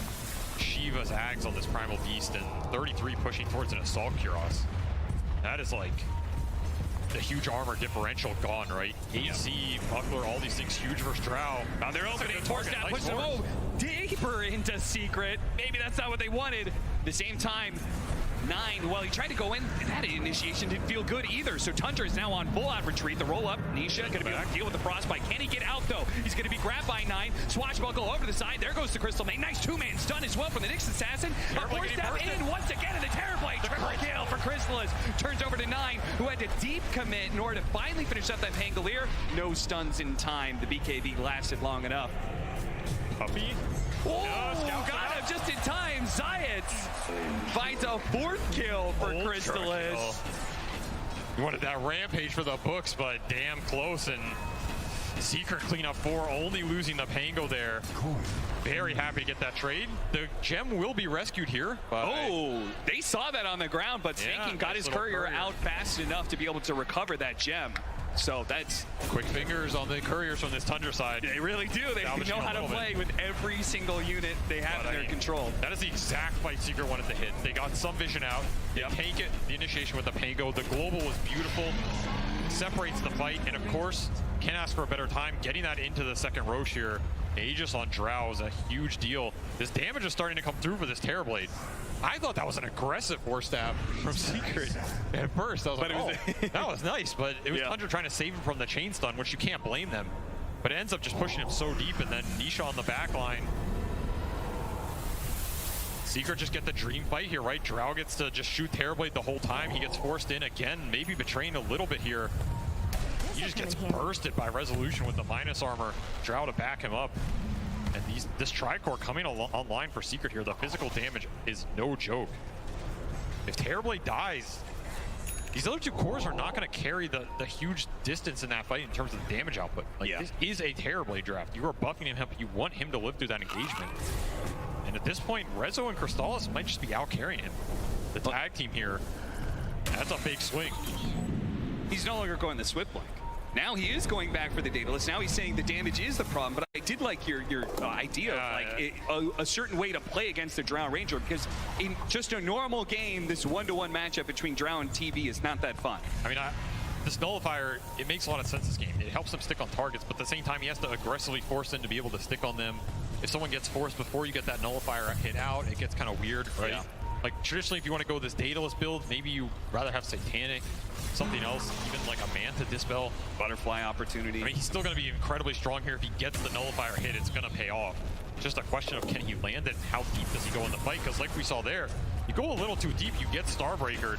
Shiva's Ags on this Primal Beast, and 33 pushing towards an Assault Kuros. That is like the huge armor differential gone, right? AC, Buckler, all these things huge versus Drow. Now they're opening, force staff pushes them deeper into Secret. Maybe that's not what they wanted. At the same time, 9, well, he tried to go in, and that initiation didn't feel good either. So Tundra is now on full-out retreat. The roll-up, Nisha going to be able to deal with the frostbite. Can he get out, though? He's going to be grabbed by 9. Swashbuckle over to the side. There goes the Crystal Maid. Nice two-man stun as well from the Nyx Assassin. A four-step in once again, and the Terrorblade. Triple kill for Crystallis. Turns over to 9, who had to deep commit in order to finally finish up that Pangolier. No stuns in time. The BKB lasted long enough. Puppy. Oh, got him just in time. Zayat finds a 4th kill for Crystallis. You wanted that rampage for the books, but damn close. And Secret cleanup 4, only losing the Pango there. Very happy to get that trade. The gem will be rescued here. Oh, they saw that on the ground, but Spanking got his courier out fast enough to be able to recover that gem. So that's quick fingers on the couriers from this Tundra side. They really do. They know how to play with every single unit they have in their control. That is the exact fight Secret wanted to hit. They got some vision out. They tank it, the initiation with the Pango. The global was beautiful. Separates the fight, and of course, can't ask for a better time. Getting that into the second Roche here. Aegis on Drow is a huge deal. This damage is starting to come through for this Terrorblade. I thought that was an aggressive force stab from Secret at first. I was like, oh, that was nice, but it was Tundra trying to save him from the chain stun, which you can't blame them. But it ends up just pushing him so deep, and then Nisha on the back line. Secret just get the dream fight here, right? Drow gets to just shoot Terrorblade the whole time. He gets forced in again, maybe betraying a little bit here. He just gets bursted by resolution with the minus armor. Drow to back him up. And this Tricore coming online for Secret here, the physical damage is no joke. If Terrorblade dies, these other 2 cores are not going to carry the huge distance in that fight in terms of the damage output. Like, this is a Terrorblade draft. You are buffing him up. You want him to live through that engagement. And at this point, Rezo and Crystallis might just be out carrying him. The tag team here, that's a big swing. He's no longer going the Swift Blink. Now he is going back for the Daedalus. Now he's saying the damage is the problem, but I did like your idea of like a certain way to play against the Drow Ranger, because in just a normal game, this 1-to-1 matchup between Drow and TV is not that fun. I mean, this Nullifier, it makes a lot of sense this game. It helps him stick on targets, but at the same time, he has to aggressively force them to be able to stick on them. If someone gets forced before you get that Nullifier hit out, it gets kind of weird, right? Yeah. Like, traditionally, if you want to go this Daedalus build, maybe you rather have Satanic, something else, even like a Manta Dispel. Butterfly opportunity. I mean, he's still going to be incredibly strong here. If he gets the Nullifier hit, it's going to pay off. Just a question of, can he land it? How deep does he go in the fight? Because like we saw there, you go a little too deep, you get Starbreakered.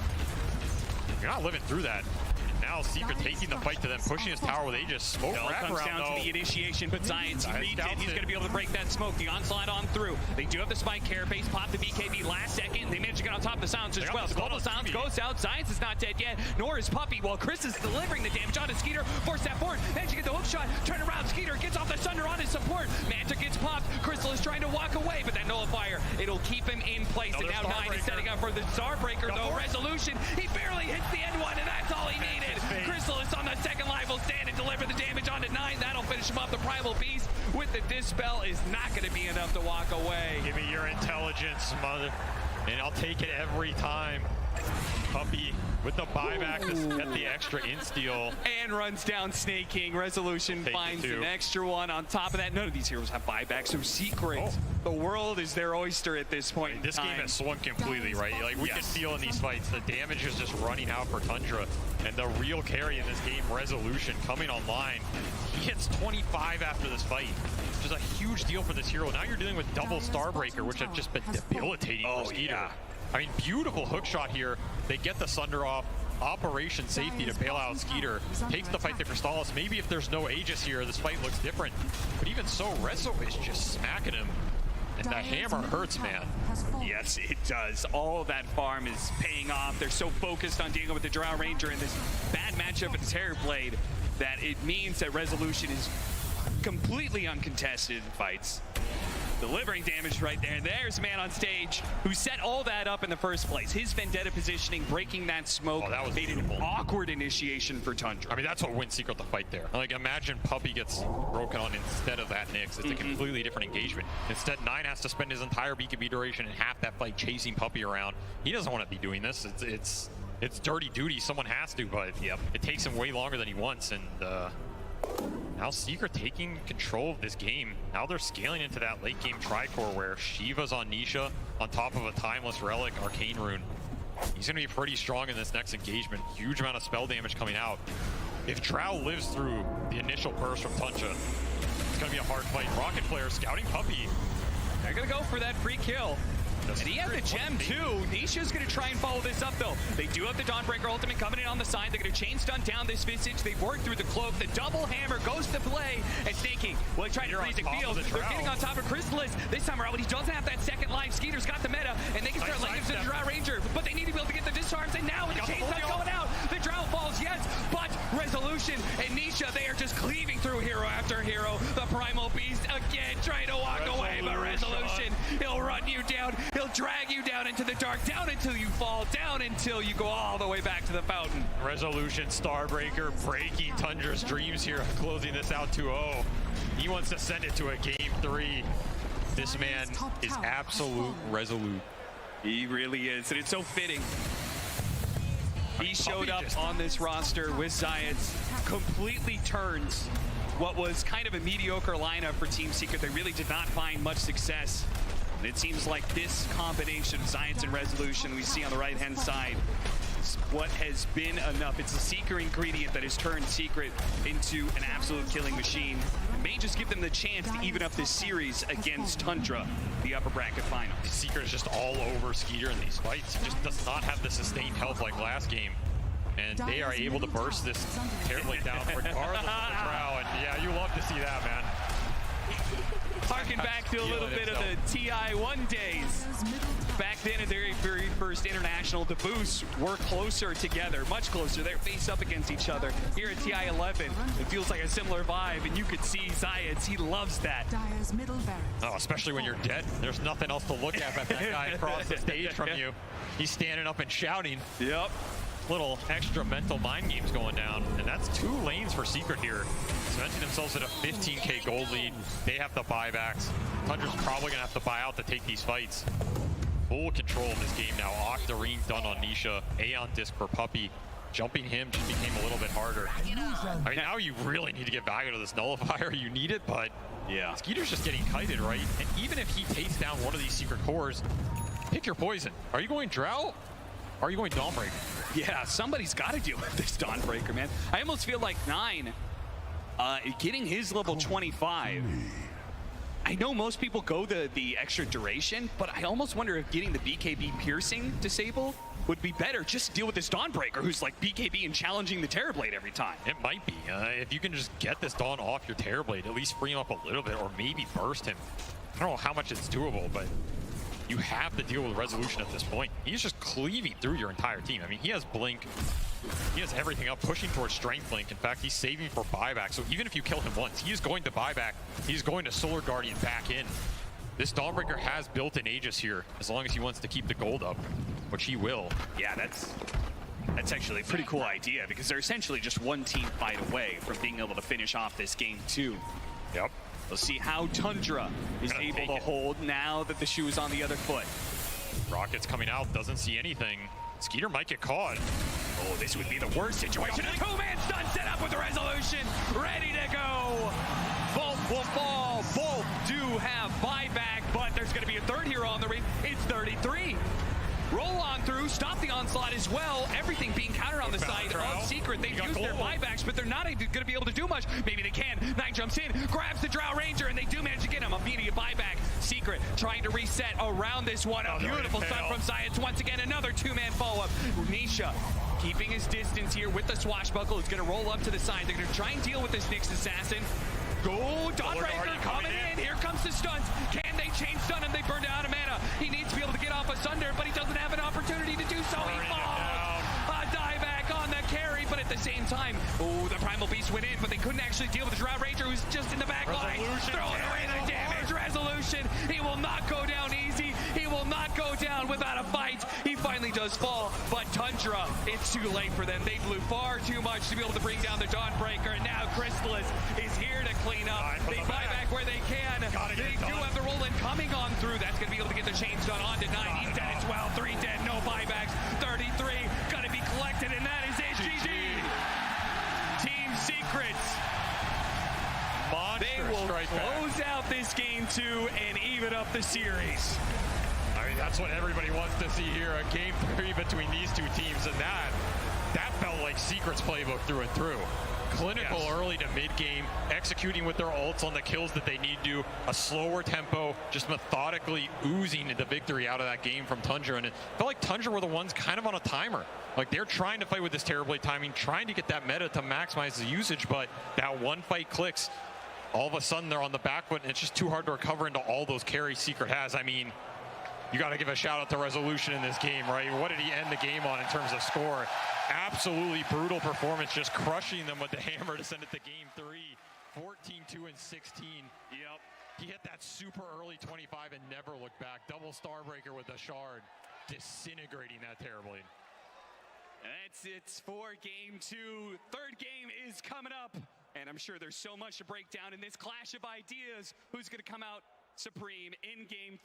You're not living through that. Now Secret taking the fight to them, pushing his tower with Aegis. Smoke wrap comes around, down to the initiation, but Science reads it. He's going to be able to break that smoke. The onslaught on through. They do have the spike carapace, pop the BKB last second. They manage to get on top of the Silence as well. The global Silence goes out. Science is not dead yet, nor is Puppy. While Chris is delivering the damage onto Skeeter. Force that forward. Manage to get the hook shot. Turn around. Skeeter gets off the Sunder on his support. Manta gets popped. Crystal is trying to walk away, but that Nullifier, it'll keep him in place. And now 9 is setting up for the Starbreaker, though. Resolution. He barely hits the end one, and that's all he needed. it. Chrysalis on the second line will stand and deliver the damage onto 9. That'll finish him up. The Primal Beast with the Dispel is not going to be enough to walk away. Give me your intelligence, mother, and I'll take it every time. Puppey with the buyback to get the extra insteal. And runs down Snake King. Resolution finds an extra one. On top of that, none of these heroes have buybacks, so Secret, the world is their oyster at this point. This game has swung completely, right? Like, we can feel in these fights, the damage is just running out for Tundra. And the real carry in this game, Resolution, coming online. He hits 25 after this fight, which is a huge deal for this hero. Now you're dealing with double Starbreaker, which have just been debilitating for Skeeter. I mean, beautiful hook shot here. They get the Sunder off. Operation Safety to bail out Skeeter. Takes the fight to Crystallis. Maybe if there's no Aegis here, this fight looks different. But even so, Rezo is just smacking him. And the hammer hurts, man. Yes, it does. All of that farm is paying off. They're so focused on dealing with the Drow Ranger in this bad matchup with the Terrorblade that it means that Resolution is completely uncontested in fights. Delivering damage right there. There's a man on stage who set all that up in the first place. His Vendetta positioning, breaking that smoke, that was made beautiful. an awkward initiation for Tundra. I mean, that's what wins Secret the fight there. Like, imagine Puppey gets broken on instead of that Nyx. It's a completely different engagement. Instead, 9 has to spend his entire BKB duration and half that fight chasing Puppey around. He doesn't want to be doing this. It's dirty duty. Someone has to, but it takes him way longer than he wants. And now Secret taking control of this game. Now they're scaling into that late game Tricore where Shiva's on Nisha on top of a Timeless Relic Arcane Rune. He's going to be pretty strong in this next engagement. Huge amount of spell damage coming out. If Drow lives through the initial burst from Tundra, it's going to be a hard fight. Rocket Flare scouting Puppey. They're going to go for that free kill. And he had the gem too. Nisha's going to try and follow this up though. They do have the Dawnbreaker ultimate coming in on the side. They're going to chain stun down this Visage. They've worked through the cloak. The double hammer goes to play. And Snake King, well, trying to freeze the field. They're getting on top of Chrysalis. This time around, when he doesn't have that second line, Skeeter's got the meta. And they can start laying into the Drow Ranger. But they need to be able to get the disarms. And now with the chain stun going out, the Drow falls, yes. But Resolution and Nisha, they are just cleaving through hero after hero. The Primal Beast again trying to walk away. But Resolution, he'll run you down. He'll drag you down into the dark, down until you fall, down until you go all the way back to the fountain. Resolution, Starbreaker, breaking Tundra's dreams here, closing this out 2-0. He wants to send it to a game 3. This man is absolute resolute. He really is, and it's so fitting. He showed up on this roster with Zayats, completely turns what was kind of a mediocre lineup for Team Secret. They really did not find much success. And it seems like this combination of Science and Resolution we see on the right-hand side is what has been enough. It's a Seeker ingredient that has turned Secret into an absolute killing machine. It may just give them the chance to even up this series against Tundra, the upper bracket final. Seeker is just all over Skeeter in these fights. He just does not have the sustained health like last game. And they are able to burst this terribly down regardless of the Drow. And yeah, you love to see that, man. Harken back to a little bit of the TI1 days. Back then at their very first international, the boosts were closer together, much closer. They're face up against each other. Here at TI11, it feels like a similar vibe, and you could see Zayats, he loves that. Oh, especially when you're dead. There's nothing else to look at but that guy across the stage from you. He's standing up and shouting. Yep. Little extra mental mind games going down, and that's 2 lanes for Secret here, cementing themselves at a 15k gold lead. They have the buybacks. Tundra's probably gonna have to buy out to take these fights. Full control of this game now. Octarine done on Nisha, Aeon disc for Puppey. Jumping him just became a little bit harder. I mean, now you really need to get value to this nullifier. You need it, but yeah, Skeeter's just getting kited, right? And even if he takes down one of these Secret cores, pick your poison. Are you going Drow? Or are you going Dawnbreaker? Yeah, somebody's got to deal with this Dawnbreaker, man. I almost feel like 9, getting his level 25. I know most people go the extra duration, but I almost wonder if getting the BKB piercing disable would be better. Just deal with this Dawnbreaker, who's like BKB and challenging the Terrorblade every time. It might be. If you can just get this Dawn off your Terrorblade, at least free him up a little bit, or maybe burst him. I don't know how much it's doable, but you have to deal with Resolution at this point. He's just cleaving through your entire team. I mean, he has Blink. He has everything up, pushing towards Strength Blink. In fact, he's saving for buyback. So even if you kill him once, he is going to buyback. He's going to Solar Guardian back in. This Dawnbreaker has built-in Aegis here, as long as he wants to keep the gold up, which he will. Yeah, that's That's actually a pretty cool idea because they're essentially just one team fight away from being able to finish off this game too. Yep. We'll see how Tundra is Gonna able take to it. hold now that the shoe is on the other foot. Rocket's coming out, doesn't see anything. Skeeter might get caught. Oh, this would be the worst situation. A two-man stun set up with the resolution, ready to go. Both will fall. Both do have buyback, but there's going to be a third hero on the ring. It's 33. Roll on through, stop the onslaught as well. Everything being countered on the side of Secret. They've used their buybacks, but they're not going to be able to do much. Maybe they can. Nine jumps in, grabs the Drow Ranger, and they do manage to get him. Immediate buyback. Secret trying to reset around this one. A beautiful stun from Science. Once again, another two-man follow-up. Nisha keeping his distance here with the swashbuckle. Is going to roll up to the side. They're going to try and deal with this Nyx assassin. Go, Dawnbreaker coming in. Here comes the stuns. Can they chain stun him? They burned out of mana. He needs to be able to get off a Sunder, but he doesn't have an opportunity to do so. He falls. A dieback on the carry, but at the same time, oh, the Primal Beast went in, but they couldn't actually deal with the Drow Ranger, who's just in the back line. Throwing away the damage. Resolution. He will not go down easy. He will not go down without a fight. He finally does fall, but Tundra, it's too late for them. They blew far too much to be able to bring down the Dawnbreaker, and now Chrysalis is here to clean up. They buy back where they can. They do have the roll-in coming on through. That's going to be able to get the chains done on to 9. He's dead as well. 3 dead, no buybacks. 33 going to be collected, and that is it. GG. Team Secrets. They will close out this game 2 and even up the series. I mean, that's what everybody wants to see here. A game 3 between these two teams, and that felt like Secret's playbook through and through. Clinical early to mid-game, executing with their ults on the kills that they need to, a slower tempo, just methodically oozing the victory out of that game from Tundra. And it felt like Tundra were the ones kind of on a timer. Like, they're trying to fight with this terribly timing, trying to get that meta to maximize the usage, but that one fight clicks. All of a sudden, they're on the back foot, and it's just too hard to recover into all those carries Secret has. I mean, you got to give a shout out to Resolution in this game, right? What did he end the game on in terms of score? Absolutely brutal performance, just crushing them with the hammer to send it to game 3. 14-2 and 16. Yep. He hit that super early 25 and never looked back. Double Starbreaker with a shard, disintegrating that terribly. That's it for game 2. Third game is coming up, and I'm sure there's so much to break down in this clash of ideas. Who's going to come out supreme in game 3?